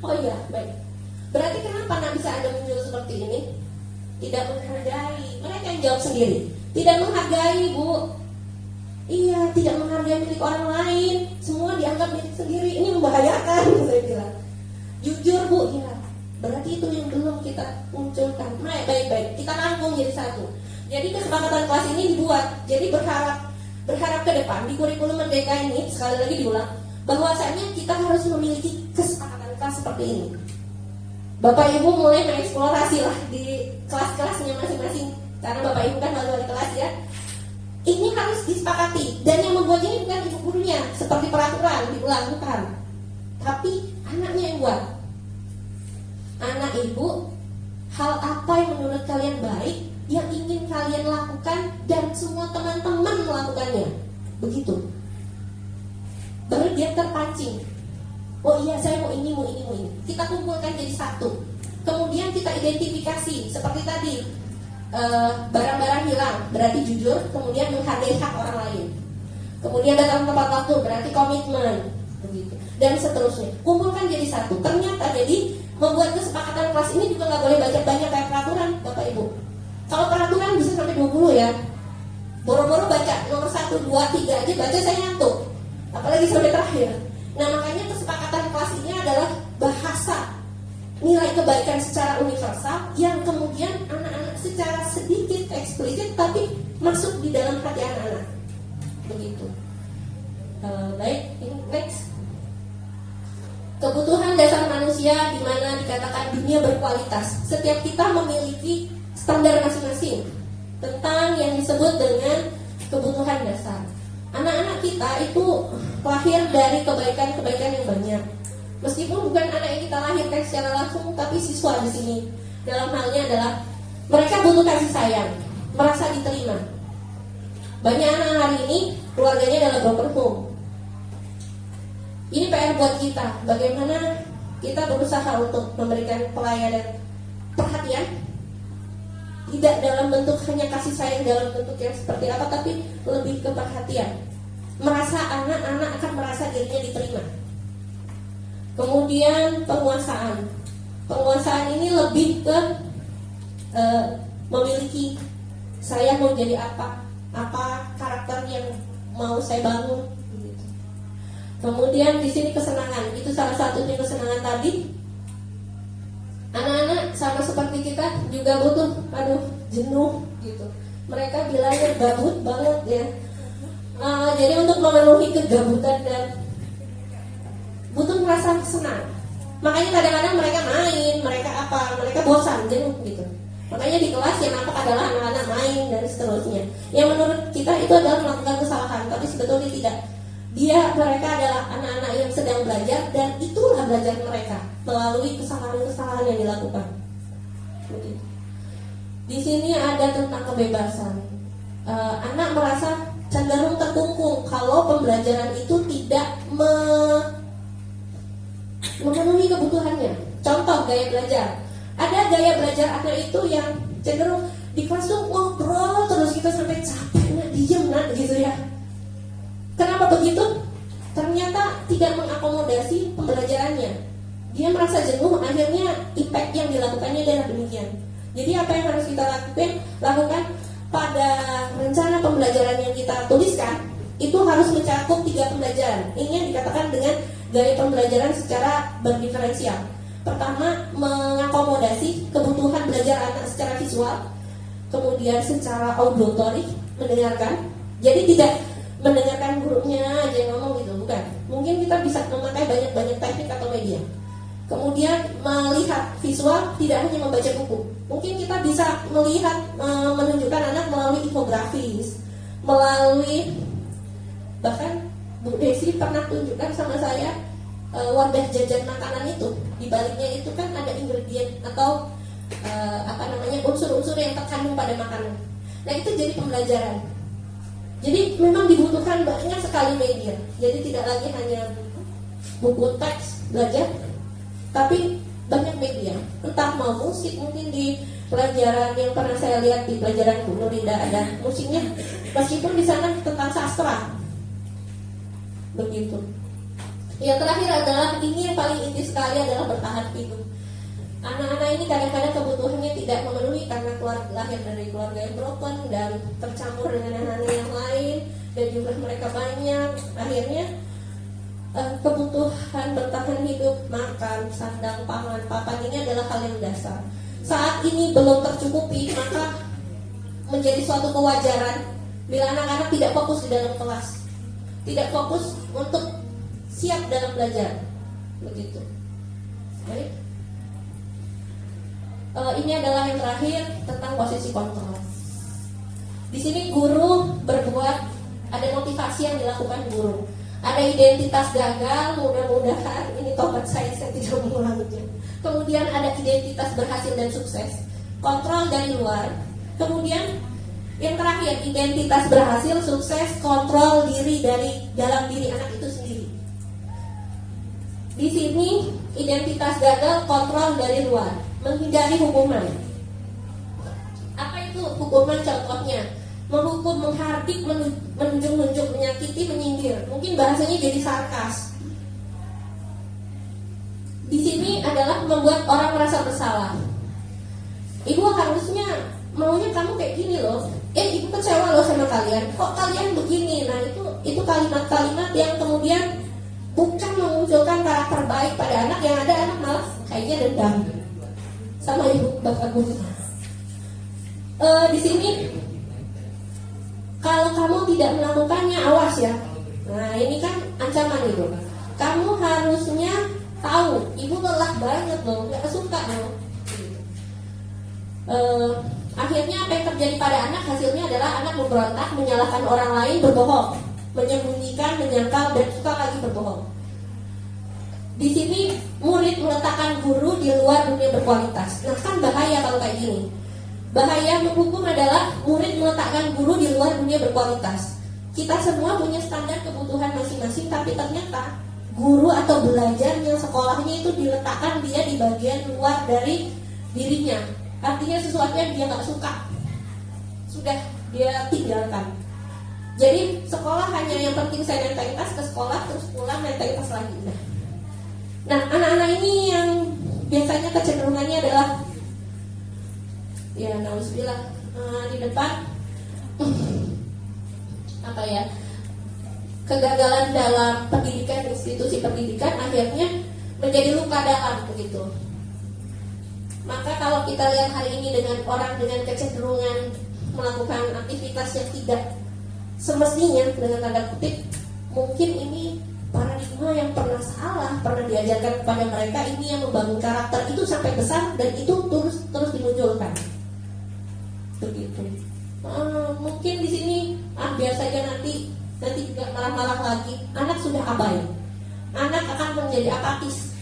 Oh iya, baik. Berarti kenapa anak bisa ada muncul seperti ini? Tidak menghargai. Mereka yang jawab sendiri. Tidak menghargai, Bu. Iya, tidak menghargai milik orang lain. Semua dianggap milik sendiri. Ini membahayakan, saya bilang. Jujur, Bu, ya. Berarti itu yang belum kita munculkan. Baik-baik, kita rangkum jadi satu. Jadi kesepakatan kelas ini dibuat. Jadi berharap ke depan di kurikulum Merdeka ini, sekali lagi diulang, bahwasanya kita harus memiliki kesepakatan kelas seperti ini. Bapak Ibu mulai mengeksplorasi lah di kelas-kelasnya masing-masing. Karena Bapak Ibu kan wali kelas ya. Ini harus disepakati. Dan yang membuat ini bukan ibu gurunya, seperti peraturan diulang, bukan. Tapi anaknya yang buat. Anak ibu, hal apa yang menurut kalian baik, yang ingin kalian lakukan, dan semua teman-teman melakukannya. Begitu. Baru dia terpancing. Oh iya, saya mau ini. Kita kumpulkan jadi satu. Kemudian kita identifikasi, seperti tadi, barang-barang hilang, berarti jujur. Kemudian menghargai hak orang lain. Kemudian datang tepat waktu, berarti komitmen. Begitu. Dan seterusnya. Kumpulkan jadi satu. Ternyata jadi membuat kesepakatan kelas ini juga nggak boleh banyak-banyak kayak peraturan, Bapak Ibu. Kalau peraturan bisa sampai 20 ya. Boro-boro baca nomor 1, 2, 3 aja baca saya ngantuk. Apalagi sampai terakhir. Nah, makanya kesepakatan kelas ini adalah bahasa nilai kebaikan secara universal yang kemudian anak-anak secara sedikit eksplisit tapi masuk di dalam hati anak-anak. Begitu. Baik, ini next. Kebutuhan dasar manusia di mana dikatakan dunia berkualitas. Setiap kita memiliki standar masing-masing tentang yang disebut dengan kebutuhan dasar. Anak-anak kita itu lahir dari kebaikan-kebaikan yang banyak. Meskipun bukan anak yang kita lahirkan secara langsung, tapi siswa di sini. Dalam halnya adalah mereka butuh kasih sayang, merasa diterima. Banyak anak hari ini keluarganya adalah broken home. Ini PR buat kita, bagaimana kita berusaha untuk memberikan pelayanan perhatian, tidak dalam bentuk hanya kasih sayang dalam bentuk yang seperti apa, tapi lebih ke perhatian. Merasa anak-anak akan merasa dirinya diterima. Kemudian penguasaan. Penguasaan ini lebih ke memiliki saya mau jadi apa karakter yang mau saya bangun. Kemudian di sini kesenangan, itu salah satunya kesenangan tadi. Anak-anak sama seperti kita juga butuh, jenuh gitu. Mereka bilangnya gabut banget ya. Jadi untuk memenuhi kegabutan dan butuh merasa senang. Makanya kadang-kadang mereka main, mereka bosan, jenuh gitu. Makanya di kelas yang nampak adalah anak-anak main dan seterusnya. Yang menurut kita itu adalah melakukan kesalahan, tapi sebetulnya tidak. Mereka adalah anak-anak yang sedang belajar dan itulah belajar mereka melalui kesalahan-kesalahan yang dilakukan. Di sini ada tentang kebebasan. Anak merasa cenderung terkungkung kalau pembelajaran itu tidak memenuhi kebutuhannya. Contoh gaya belajar. Ada gaya belajar anak itu yang cenderung di kelas tuh ngobrol terus kita sampai capek, diem gitu ya. Kenapa begitu? Ternyata tidak mengakomodasi pembelajarannya. Dia merasa jenuh, akhirnya impact yang dilakukannya adalah demikian. Jadi apa yang harus kita lakukan pada rencana pembelajaran yang kita tuliskan, itu harus mencakup 3 pembelajaran. Ini yang dikatakan dengan gaya pembelajaran secara berdiferensial. Pertama, mengakomodasi kebutuhan belajar anak secara visual, kemudian secara auditory, mendengarkan. Jadi tidak mendengarkan gurunya aja yang ngomong gitu, bukan. Mungkin kita bisa memakai banyak teknik atau media. Kemudian melihat visual, tidak hanya membaca buku. Mungkin kita bisa melihat, menunjukkan anak melalui infografis, melalui bahkan Bu Desi pernah tunjukkan sama saya wadah jajan makanan itu. Di baliknya itu kan ada ingredient atau unsur-unsur yang terkandung pada makanan. Nah itu jadi pembelajaran. Jadi memang dibutuhkan banyak sekali media. Jadi tidak lagi hanya buku teks belajar, tapi banyak media. Entah mau musik, mungkin di pelajaran yang pernah saya lihat di pelajaran Bu Nurida ada musiknya, meskipun di sana tentang sastra. Begitu. Yang terakhir adalah ini yang paling inti sekali adalah bertahan hidup. Anak-anak ini kadang-kadang kebutuhannya tidak memenuhi karena lahir dari keluarga yang broken dan tercampur dengan anak-anak yang lain dan jumlah mereka banyak. Akhirnya kebutuhan bertahan hidup, makan, sandang, pangan, papan ini adalah hal yang dasar. Saat ini belum tercukupi, maka menjadi suatu kewajaran bila anak-anak tidak fokus di dalam kelas, tidak fokus untuk siap dalam belajar. Begitu. Baik. Ini adalah yang terakhir tentang posisi kontrol. Di sini guru berbuat, ada motivasi yang dilakukan guru. Ada identitas gagal, mudah-mudahan ini tobat saya tidak mengulanginya. Kemudian ada identitas berhasil dan sukses, kontrol dari luar. Kemudian yang terakhir, identitas berhasil, sukses, kontrol diri dari dalam diri anak itu sendiri. Di sini identitas gagal, kontrol dari luar, menghindari hukuman. Apa itu hukuman? Contohnya menghukum, menghardik, menunjuk-nunjuk, menyakiti, menyindir. Mungkin bahasanya jadi sarkas. Di sini ini adalah membuat orang merasa bersalah. Ibu harusnya maunya kamu kayak gini loh. Ibu kecewa loh sama kalian. Kok kalian begini? Nah itu kalimat-kalimat yang kemudian bukan memunculkan karakter baik pada anak, yang ada anak malah kayaknya dendam sama ibu bapak guru. Di sini kalau kamu tidak melakukannya, awas ya. Nah ini kan ancaman itu. Kamu harusnya tahu, ibu lelah banget loh, nggak suka loh. Akhirnya apa yang terjadi pada anak, hasilnya adalah anak memberontak, menyalahkan orang lain, berbohong, menyembunyikan, menyangkal, dan suka lagi berbohong. Di sini murid meletakkan guru di luar dunia berkualitas. Nah kan bahaya kalau kayak gini. Bahaya menghukum adalah murid meletakkan guru di luar dunia berkualitas. Kita semua punya standar kebutuhan masing-masing, tapi ternyata guru atau belajarnya, sekolahnya itu diletakkan dia di bagian luar dari dirinya. Artinya sesuatu yang dia nggak suka sudah dia tinggalkan. Jadi sekolah hanya yang penting saya nenteng tas ke sekolah, terus pulang nenteng tas lagi. Nah anak-anak ini yang biasanya kecenderungannya adalah ya nauzubillah di depan apa ya, kegagalan dalam pendidikan, institusi pendidikan akhirnya menjadi luka dalam begitu. Maka kalau kita lihat hari ini dengan orang dengan kecenderungan melakukan aktivitas yang tidak semestinya dengan tanda kutip, mungkin ini paradigma yang pernah salah, pernah diajarkan kepada mereka, ini yang membangun karakter itu sampai besar dan itu terus dimunculkan. Begitu. Mungkin di sini biar saja nanti juga marah-marah lagi. Anak sudah abai. Anak akan menjadi apatis,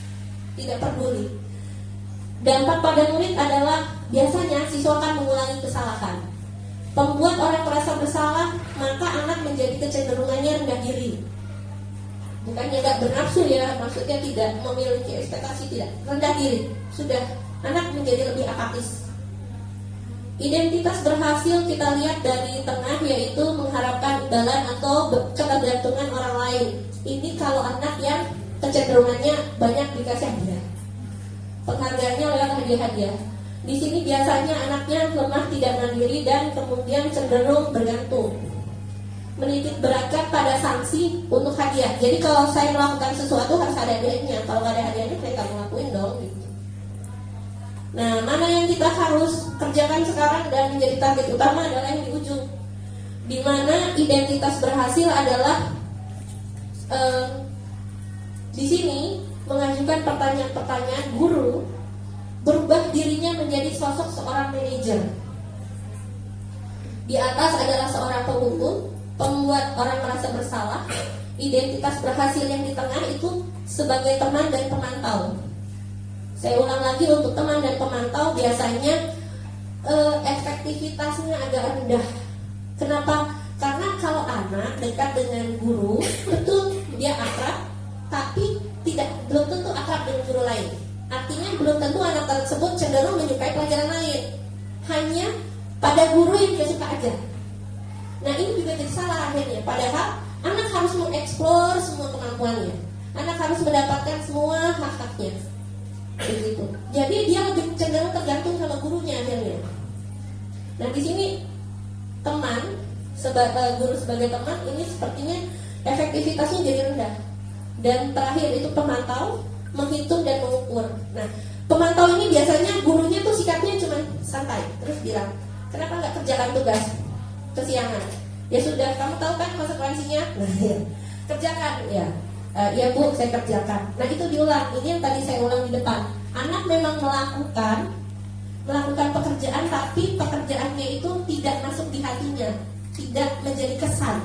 tidak peduli. Dampak pada murid adalah biasanya siswa akan mengulangi kesalahan. Pembuat orang merasa bersalah, maka anak menjadi kecenderungannya rendah diri. Bukannya tidak bernafsu ya, maksudnya tidak memiliki ekspektasi, tidak, rendah diri. Sudah, anak menjadi lebih apatis. Identitas berhasil kita lihat dari tengah, yaitu mengharapkan imbalan atau ketergantungan orang lain. Ini kalau anak yang kecenderungannya banyak dikasih hadiah, penghargaannya lewat hadiah-hadiah. Di sini biasanya anaknya lemah, tidak mandiri, dan kemudian cenderung bergantung, menitik beratkan pada sanksi untuk hadiah. Jadi kalau saya melakukan sesuatu harus ada hadiahnya. Kalau nggak ada hadiahnya saya nggak ngelakuin dong. Nah, mana yang kita harus kerjakan sekarang dan menjadi target utama adalah yang di ujung, di mana identitas berhasil adalah di sini mengajukan pertanyaan-pertanyaan guru, berubah dirinya menjadi sosok seorang manajer. Di atas adalah seorang penghukum, pembuat orang merasa bersalah. Identitas berhasil yang di tengah itu sebagai teman dan pemantau. Saya ulang lagi, untuk teman dan pemantau biasanya efektivitasnya agak rendah. Kenapa? Karena kalau anak dekat dengan guru, betul dia akrab, tapi belum tentu akrab dengan guru lain. Artinya belum tentu anak tersebut cenderung menyukai pelajaran lain. Hanya pada guru yang dia suka aja. Nah ini juga jadi salah akhirnya. Padahal anak harus mengeksplor semua kemampuannya. Anak harus mendapatkan semua hak-haknya. Begitu. Jadi dia lebih cenderung tergantung sama gurunya akhirnya. Nah di sini teman, guru sebagai teman ini sepertinya efektivitasnya jadi rendah. Dan terakhir itu pemantau, menghitung dan mengukur. Nah pemantau ini biasanya gurunya tuh sikapnya cuma santai, terus bilang, kenapa nggak kerjakan tugas kesiangan? Ya sudah, kamu tahu kan konsekuensinya. Nah, ya. Kerjakan ya. Ya bu, saya kerjakan. Nah itu diulang. Ini yang tadi saya ulang di depan. Anak memang melakukan pekerjaan, tapi pekerjaannya itu tidak masuk di hatinya, tidak menjadi kesan.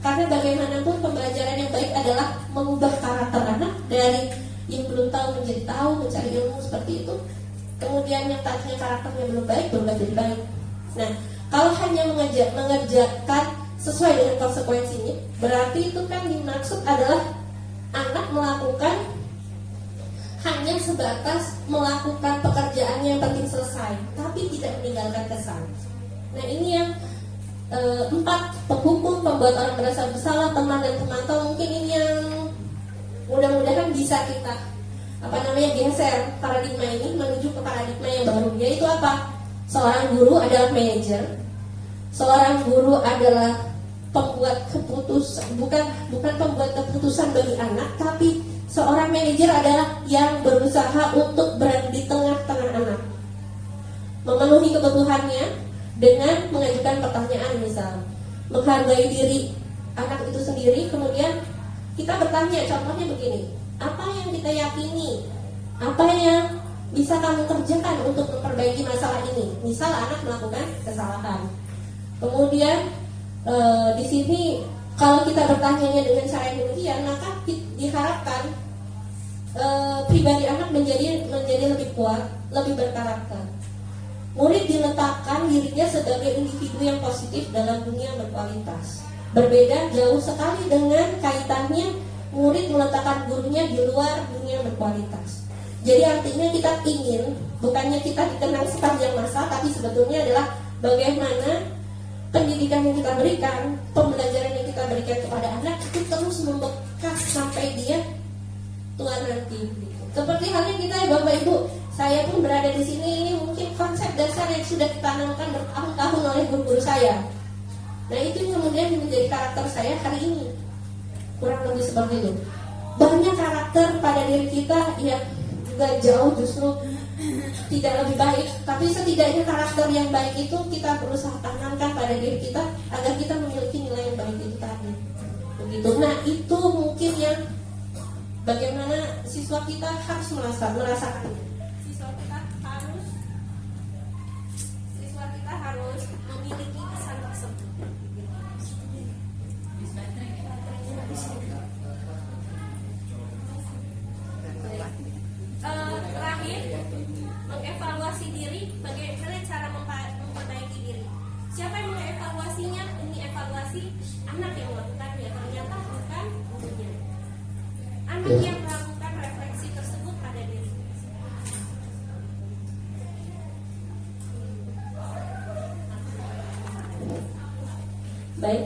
Karena bagaimanapun pembelajaran yang baik adalah mengubah karakter anak dari yang belum tahu menjadi tahu, mencari ilmu seperti itu. Kemudian yang tadinya karakternya belum baik berubah jadi baik. Nah kalau hanya mengerjakan sesuai dengan konsekuensinya, berarti itu kan dimaksud adalah anak melakukan hanya sebatas melakukan pekerjaannya yang penting selesai, tapi tidak meninggalkan kesan. Nah ini yang 4, penghukum, pembuat orang merasa bersalah, teman dan pemantau. Mungkin ini yang mudah-mudahan bisa kita geser paradigma ini menuju ke paradigma yang baru, yaitu apa? Seorang guru adalah manajer, seorang guru adalah pembuat keputusan, bukan pembuat keputusan bagi anak, tapi seorang manajer adalah yang berusaha untuk berada di tengah-tengah anak, memenuhi kebutuhannya dengan mengajukan pertanyaan, misal menghargai diri anak itu sendiri. Kemudian kita bertanya, contohnya begini, apa yang kita yakini, apa yang bisa kamu kerjakan untuk memperbaiki masalah ini? Misal anak melakukan kesalahan, kemudian di sini kalau kita bertanyanya dengan cara yang demikian, maka diharapkan pribadi anak menjadi lebih kuat, lebih berkarakter. Murid diletakkan dirinya sebagai individu yang positif dalam dunia berkualitas. Berbeda jauh sekali dengan kaitannya murid meletakkan gurunya di luar dunia berkualitas. Jadi artinya kita ingin, bukannya kita dikenang sepanjang masa, tapi sebetulnya adalah bagaimana pendidikan yang kita berikan, pembelajaran yang kita berikan kepada anak itu terus membekas sampai dia tua nanti. Seperti halnya kita ya Bapak Ibu, saya pun berada di sini, ini mungkin konsep dasar yang sudah ditanamkan bertahun-tahun oleh guru-guru saya. Nah itu kemudian menjadi karakter saya hari ini, kurang lebih seperti itu. Banyak karakter pada diri kita yang juga jauh justru tidak lebih baik, tapi setidaknya karakter yang baik itu kita berusaha tanamkan pada diri kita agar kita memiliki nilai yang baik itu tadi. Begitu. Nah itu mungkin yang bagaimana siswa kita harus merasakan. Siswa kita harus memiliki kesan tersebut. Terakhir, mengevaluasi diri, bagaimana cara memperbaiki diri. Siapa yang mengevaluasinya? Ini evaluasi anak yang melakukannya, ternyata bukan gurunya. Anak yang melakukan refleksi tersebut pada diri. Baik,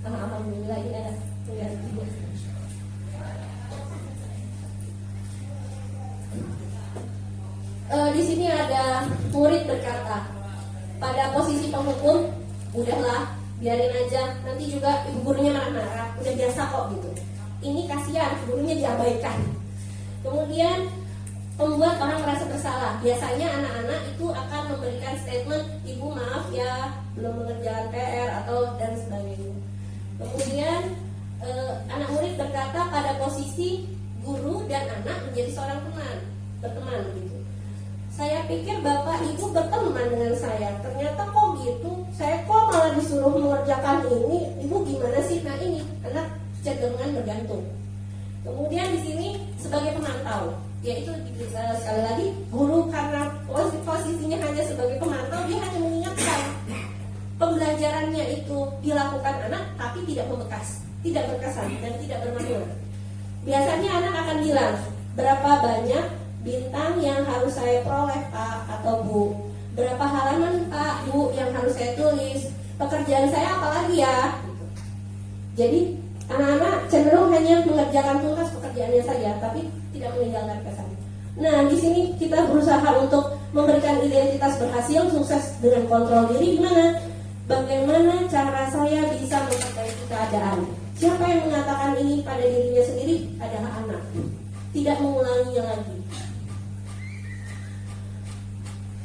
alhamdulillah ini ada di sini ada murid berkata, pada posisi penghukum, udahlah, biarin aja, nanti juga ibu gurunya marah-marah, udah biasa kok gitu. Ini kasihan, gurunya diabaikan. Kemudian membuat orang merasa bersalah. Biasanya anak-anak itu akan memberikan statement, ibu maaf ya, belum mengerjakan PR atau dan sebagainya. Kemudian anak murid berkata pada posisi guru dan anak menjadi seorang berteman gitu. Saya pikir bapak ibu berteman dengan saya, ternyata kok gitu, saya kok malah disuruh mengerjakan ini, ibu gimana sih? Nah ini anak cenderungan bergantung. Kemudian di sini sebagai pemantau, yaitu sekali lagi guru karena posisinya hanya sebagai pemantau, dia hanya mengingatkan pembelajarannya itu dilakukan anak, tapi tidak membekas, tidak berkesan dan tidak bermakna. Biasanya anak akan bilang, berapa banyak bintang yang harus saya peroleh Pak atau Bu, berapa halaman Pak Bu yang harus saya tulis, pekerjaan saya apa lagi ya. Jadi anak-anak cenderung hanya mengerjakan tuntas pekerjaannya saja, tapi tidak meninggalkan kesan. Nah di sini kita berusaha untuk memberikan identitas berhasil, sukses dengan kontrol diri. Gimana? Bagaimana cara saya bisa memperbaiki keadaan? Siapa yang mengatakan ini pada dirinya sendiri? Adalah anak. Tidak mengulanginya lagi.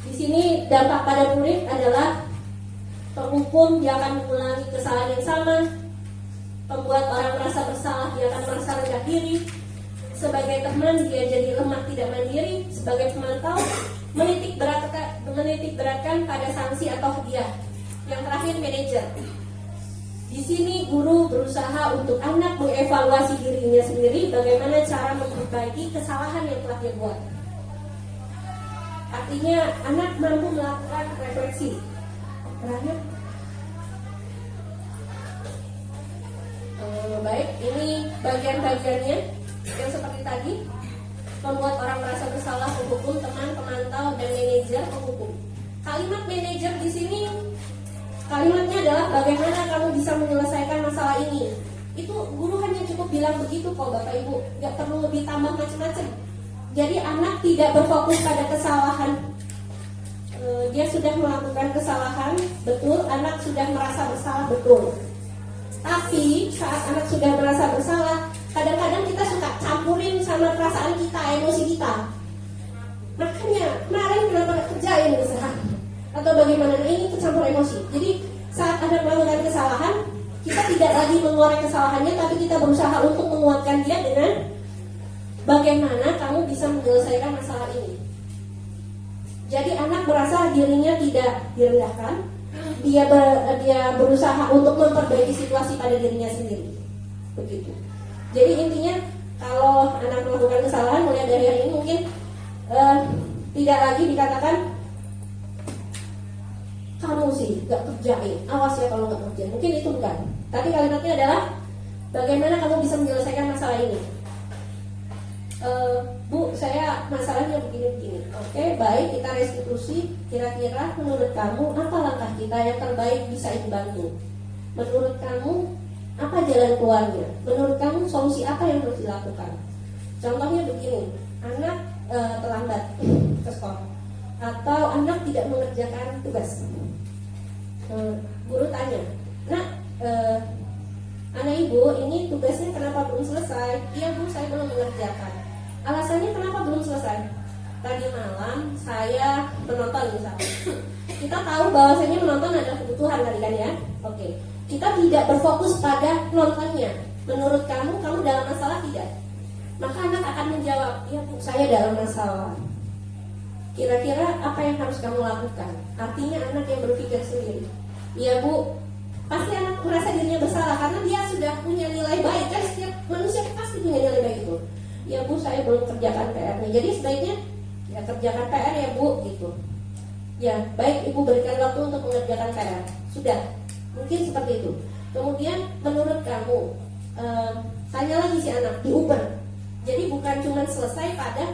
Di sini dampak pada murid adalah penghukum, dia akan mengulangi kesalahan yang sama. Pembuat orang merasa bersalah, dia akan merasa rendah diri. Sebagai teman, dia jadi lemah, tidak mandiri. Sebagai pemantau, menitik beratkan pada sanksi atau hadiah. Yang terakhir, manajer. Di sini guru berusaha untuk anak mengevaluasi dirinya sendiri, bagaimana cara memperbaiki kesalahan yang telah dia buat. Artinya anak mampu melakukan refleksi. Terakhir, baik, ini bagian-bagiannya yang seperti tadi, membuat orang merasa bersalah, penghukum, teman, pemantau, dan manajer penghukum. Kalimat manajer di sini, kalimatnya adalah bagaimana kamu bisa menyelesaikan masalah ini. Itu guru hanya cukup bilang begitu kok Bapak Ibu, nggak perlu ditambah macam-macam. Jadi anak tidak berfokus pada kesalahan. Dia sudah melakukan kesalahan, betul. Anak sudah merasa bersalah, betul. Tapi saat anak sudah merasa bersalah, kadang-kadang kita suka campurin sama perasaan kita, emosi kita. Makanya kemarin kenapa gak kerjain kesalahan? Atau bagaimana? Nah, ini kecampur emosi. Jadi saat anak melakukan kesalahan, kita tidak lagi mengorek kesalahannya, tapi kita berusaha untuk menguatkan dia dengan bagaimana kamu bisa menyelesaikan masalah ini. Jadi anak merasa dirinya tidak direndahkan, dia berusaha untuk memperbaiki situasi pada dirinya sendiri. Begitu. Jadi intinya kalau anak melakukan kesalahan mulai dari hari ini mungkin tidak lagi dikatakan kamu sih gak kerjain, awas ya kalau gak kerjain. Mungkin itu bukan. Tapi kalimatnya adalah bagaimana kamu bisa menyelesaikan masalah ini. Bu, saya masalahnya begini-begini. Oke, baik, kita restitusi. Kira-kira menurut kamu apa langkah kita yang terbaik bisa ibu bantu? Menurut kamu apa jalan keluarnya? Menurut kamu solusi apa yang harus dilakukan? Contohnya begini, anak terlambat ke sekolah atau anak tidak mengerjakan tugas. Guru tanya, nak, anak ibu ini tugasnya kenapa belum selesai? Iya bu, saya belum mengerjakan. Alasannya kenapa belum selesai? Tadi malam saya menonton misalnya. Kita tahu bahwasanya menonton adalah kebutuhan tadi kan ya. Oke. Kita tidak berfokus pada nontonnya. Menurut kamu dalam masalah tidak? Maka anak akan menjawab, iya bu, saya dalam masalah. Kira-kira apa yang harus kamu lakukan? Artinya anak yang berpikir sendiri. Iya bu, pasti anak merasa dirinya bersalah karena dia sudah punya nilai baik. Kan setiap manusia pasti punya nilai baik itu. Ya bu, saya belum kerjakan PR-nya. Jadi sebaiknya ya kerjakan PR ya bu, gitu. Ya baik, ibu berikan waktu untuk mengerjakan PR. Sudah, mungkin seperti itu. Kemudian menurut kamu, tanya lagi si anak di Uber. Jadi bukan cuma selesai pada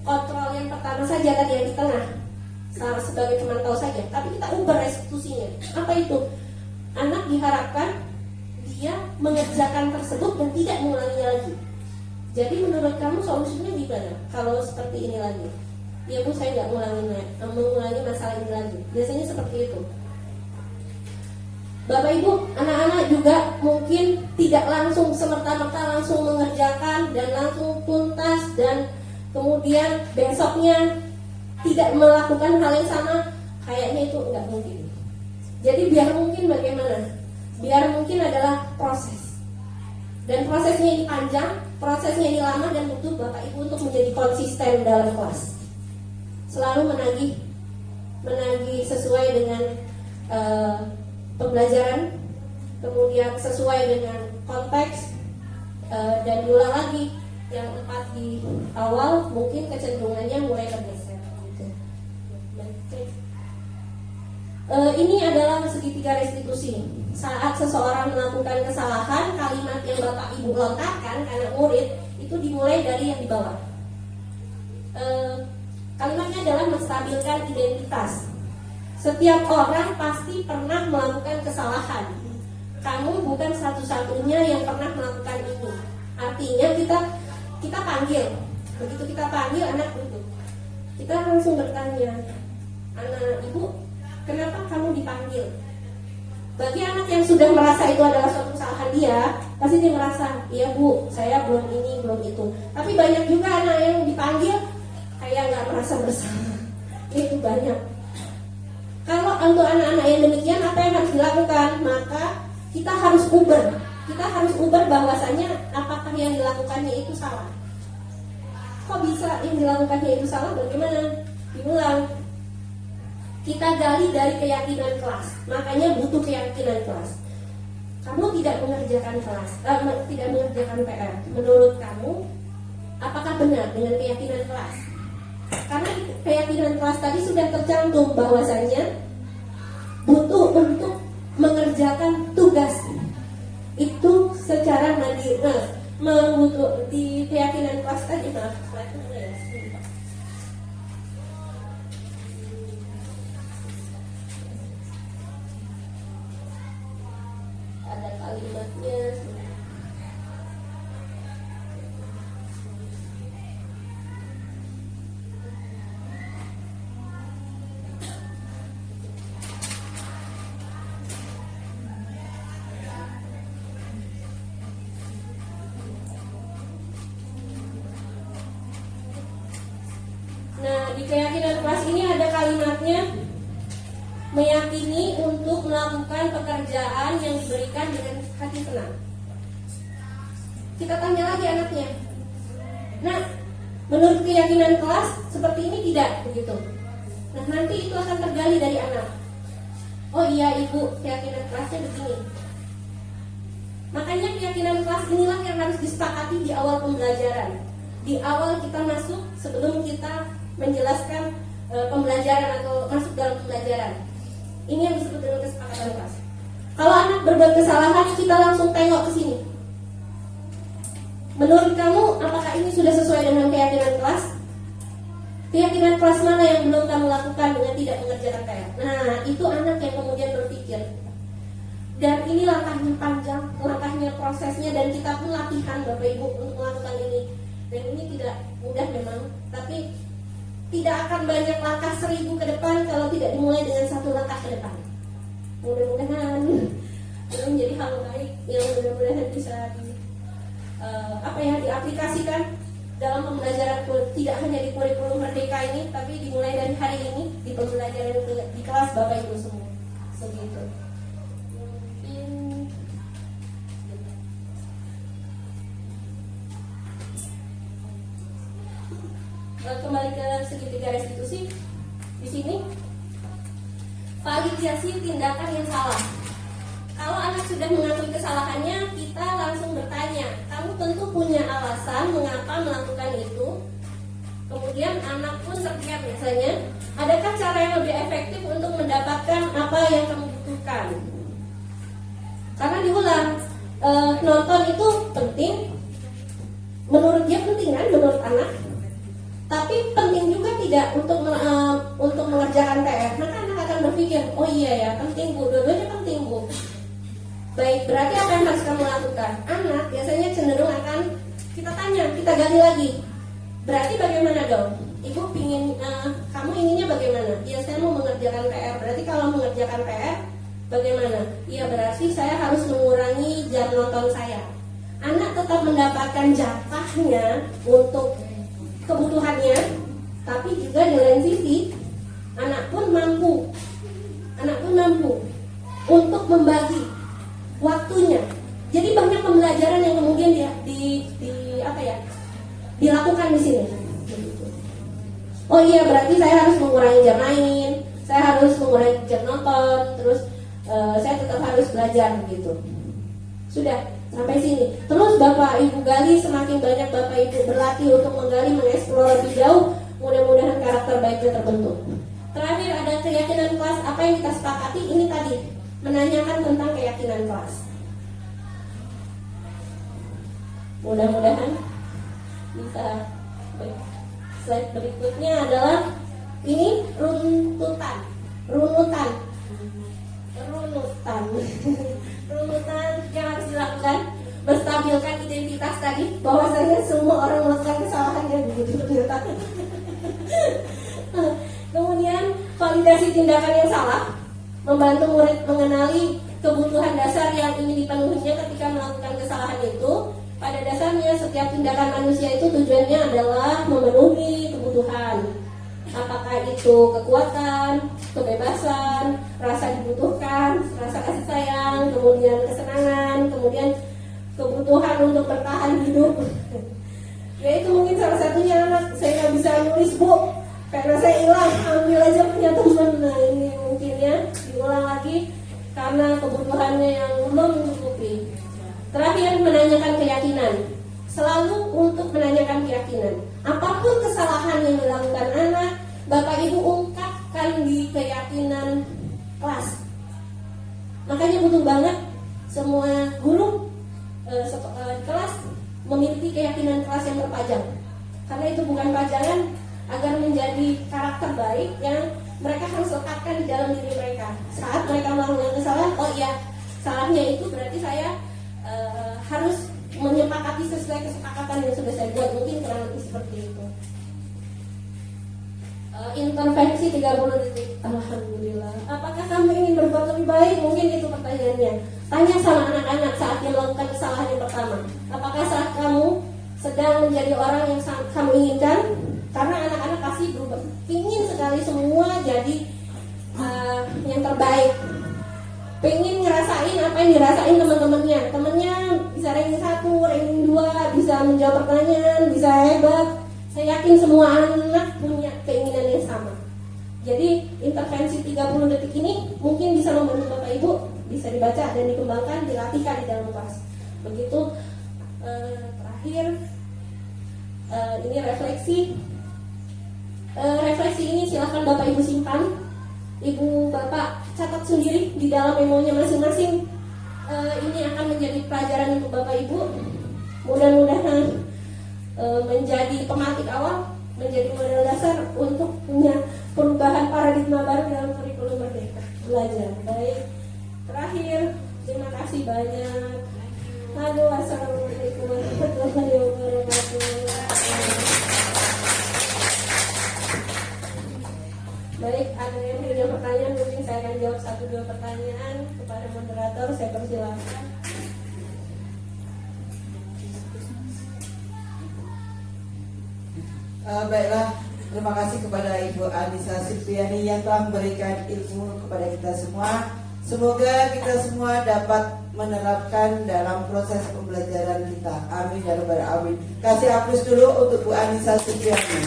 kontrol yang pertama saja tadi yang di tengah, sebagai pemantau saja. Tapi kita Uber restitusinya. Apa itu? Anak diharapkan dia mengerjakan tersebut dan tidak mengulanginya lagi. Jadi menurut kamu solusinya gimana kalau seperti ini lagi? Ya bu, saya nggak mengulangi masalah ini lagi. Biasanya seperti itu. Bapak ibu, anak-anak juga mungkin tidak langsung semerta-merta langsung mengerjakan dan langsung tuntas dan kemudian besoknya tidak melakukan hal yang sama. Kayaknya itu nggak mungkin. Jadi biar mungkin bagaimana? Biar mungkin adalah proses. Dan prosesnya ini panjang, prosesnya ini lama dan butuh Bapak Ibu untuk menjadi konsisten dalam kelas. Selalu menagih sesuai dengan pembelajaran, kemudian sesuai dengan konteks, dan diulang lagi. Yang 4 di awal mungkin kecenderungannya mulai tergeser. Gitu. Ini adalah segitiga restitusi. Saat seseorang melakukan kesalahan, kalimat yang Bapak Ibu lontarkan karena murid itu dimulai dari yang di bawah. Kalimatnya adalah menstabilkan identitas. Setiap orang pasti pernah melakukan kesalahan. Kamu bukan satu-satunya yang pernah melakukan ini. Artinya kita panggil. Begitu kita panggil, anak duduk. Kita langsung bertanya, anak ibu, kenapa kamu dipanggil? Bagi anak yang sudah merasa itu adalah suatu kesalahan dia, pasti dia merasa, iya bu, saya belum ini, belum itu. Tapi banyak juga anak yang dipanggil kayak nggak merasa bersalah. Itu banyak. Kalau untuk anak-anak yang demikian, apa yang harus dilakukan? Maka kita harus ubah. Kita harus ubah bahwasanya apakah yang dilakukannya itu salah. Kok bisa yang dilakukannya itu salah? Bagaimana? Diulang. Kita gali dari keyakinan kelas. Makanya butuh keyakinan kelas. Kamu tidak mengerjakan tidak mengerjakan PR. Menurut kamu, apakah benar dengan keyakinan kelas? Karena keyakinan kelas tadi sudah tercantum bahwasanya butuh untuk mengerjakan tugas itu secara mandiri. Membutuh di keyakinan kelas tadi, maaf, ada kalimatnya. keyakinan kelas ini ada kalimatnya, meyakini untuk melakukan pekerjaan yang diberikan dengan hati senang. Kita tanya lagi anaknya, nah, menurut keyakinan kelas seperti ini tidak begitu. Nah, nanti itu akan tergali dari anak. Oh iya ibu, keyakinan kelasnya begini. Makanya keyakinan kelas inilah yang harus disepakati di awal pembelajaran. Di awal kita masuk, sebelum kita menjelaskan pembelajaran atau masuk dalam pembelajaran. Ini yang disebut dengan kesepakatan kelas. Kalau anak berbuat kesalahan, kita langsung tengok ke sini. Menurut kamu, apakah ini sudah sesuai dengan keyakinan kelas? Keyakinan kelas mana yang belum kamu lakukan dengan tidak mengerjakan PR? Nah, itu anak yang kemudian berpikir. Dan ini langkahnya panjang, langkahnya prosesnya, dan kita pun latihan Bapak Ibu untuk melakukan ini. Dan ini tidak mudah memang, tapi tidak akan banyak langkah 1000 ke depan kalau tidak dimulai dengan 1 langkah ke depan. Mudah-mudahan ini menjadi hal baik yang mudah-mudahan bisa diaplikasikan dalam pembelajaran, tidak hanya di kurikulum Merdeka ini, tapi dimulai dari hari ini di pembelajaran di kelas Bapak Ibu semua. Segitu. Kembali ke segitiga restitusi. Di sini validasi tindakan yang salah. Kalau anak sudah mengakui kesalahannya, kita langsung bertanya. Kamu tentu punya alasan mengapa melakukan itu. Kemudian anak pun terdiam biasanya. Adakah cara yang lebih efektif untuk mendapatkan apa yang kamu butuhkan? Karena diulang, nonton itu penting. Menurut dia penting kan, menurut anak. Tapi penting juga tidak untuk mengerjakan PR. Maka anak akan berpikir, oh iya ya, penting Bu, dua-duanya penting Bu. Baik, berarti apa yang harus kamu lakukan? Anak biasanya cenderung akan kita tanya, kita gali lagi. Berarti bagaimana dong? Ibu pingin, kamu inginnya bagaimana? Iya, saya mau mengerjakan PR. Berarti kalau mengerjakan PR, bagaimana? Iya, berarti saya harus mengurangi jam nonton saya. Anak tetap mendapatkan jatahnya untuk kebutuhannya, tapi juga di lain sisi anak pun mampu untuk membagi waktunya. Jadi banyak pembelajaran yang kemudian dilakukan di sini. Oh iya, berarti saya harus mengurangi jam main, saya harus mengurangi jam nonton, terus saya tetap harus belajar gitu. Sudah sampai sini. Terus Bapak Ibu gali, semakin banyak Bapak Ibu berlatih untuk menggali, mengeksplor lebih jauh, mudah-mudahan karakter baiknya terbentuk. Terakhir ada keyakinan kelas. Apa yang kita sepakati ini tadi, menanyakan tentang keyakinan kelas. Mudah-mudahan bisa. Slide berikutnya adalah ini runutan yang harus dilakukan, menstabilkan identitas tadi, bahwasanya semua orang melakukan kesalahannya begitu ternyata. Kemudian validasi tindakan yang salah, membantu murid mengenali kebutuhan dasar yang ingin dipenuhinya ketika melakukan kesalahan itu. Pada dasarnya setiap tindakan manusia itu tujuannya adalah memenuhi kebutuhan. Apakah itu kekuatan, kebebasan, rasa dibutuhkan, rasa kasih sayang, kemudian kesenangan, kemudian kebutuhan untuk bertahan hidup. Ya itu mungkin salah satunya anak, saya nggak bisa nulis Bu, karena saya hilang, ambil aja punya teman. Nah ini mungkin ya, diulang lagi karena kebutuhannya yang belum mencukupi. Terakhir, menanyakan keyakinan. Selalu untuk menanyakan keyakinan. Apapun kesalahan yang dilakukan anak, Bapak Ibu ungkapkan di keyakinan kelas. Makanya butuh banget semua guru kelas memiliki keyakinan kelas yang terpajang. Karena itu bukan pajangan agar menjadi karakter baik yang mereka harus lekatkan di dalam diri mereka. Saat mereka melakukan kesalahan, oh iya, salahnya itu berarti saya harus menyepakati sesuai kesepakatan yang sudah saya buat. Mungkin kurang lebih seperti itu. Intervensi 30 detik. Alhamdulillah. Apakah kamu ingin berbuat lebih baik? Mungkin itu pertanyaannya. Tanya sama anak-anak saat dia melakukan kesalahan yang pertama. Apakah saat kamu sedang menjadi orang yang kamu inginkan? Karena anak-anak pasti berubah. Ingin baik. Pengen ngerasain apa yang dirasain teman-temannya. Temennya bisa ranking 1, ranking 2, bisa menjawab pertanyaan, bisa hebat. Saya yakin semua anak punya keinginan yang sama. Jadi intervensi 30 detik ini mungkin bisa membantu Bapak Ibu, bisa dibaca dan dikembangkan, dilatihkan di dalam kelas. Begitu. Terakhir ini refleksi. Refleksi ini silahkan Bapak Ibu simpan. Ibu Bapak catat sendiri di dalam memonya masing-masing. Ini akan menjadi pelajaran untuk Bapak Ibu. Mudah-mudahan menjadi pematik awal, menjadi modal dasar untuk punya perubahan paradigma baru dalam kurikulum Merdeka Belajar. Baik, terakhir terima kasih banyak. Halo, assalamualaikum warahmatullahi wabarakatuh. Baik, ada yang punya pertanyaan, mungkin saya akan jawab 1-2 pertanyaan kepada moderator. Saya persilakan. Baiklah, terima kasih kepada Ibu Anissa Silviani yang telah memberikan ilmu kepada kita semua. Semoga kita semua dapat menerapkan dalam proses pembelajaran kita. Amin ya rabbal alamin. Kasih aplaus dulu untuk Bu Anissa Silviani.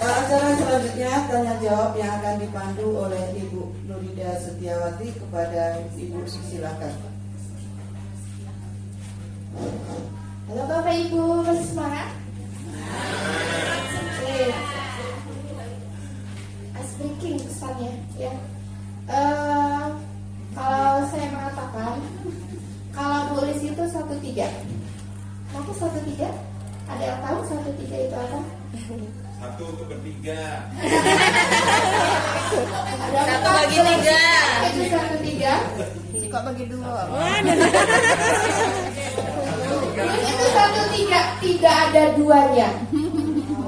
Acara selanjutnya tanya jawab yang akan dipandu oleh Ibu Nurida Setiawati. Kepada Ibu, silakan. Halo Bapak Ibu, masih semangat? Oke. Ice breaking kesannya ya. Kalau saya mengatakan kalau tulis itu 1-3. Kenapa 1-3? Ada yang tahu 1-3 itu apa? 1 untuk bertiga. 1 bagi 3. Itu 1-3. Kok bagi 2? Itu 1-3, tidak ada duanya.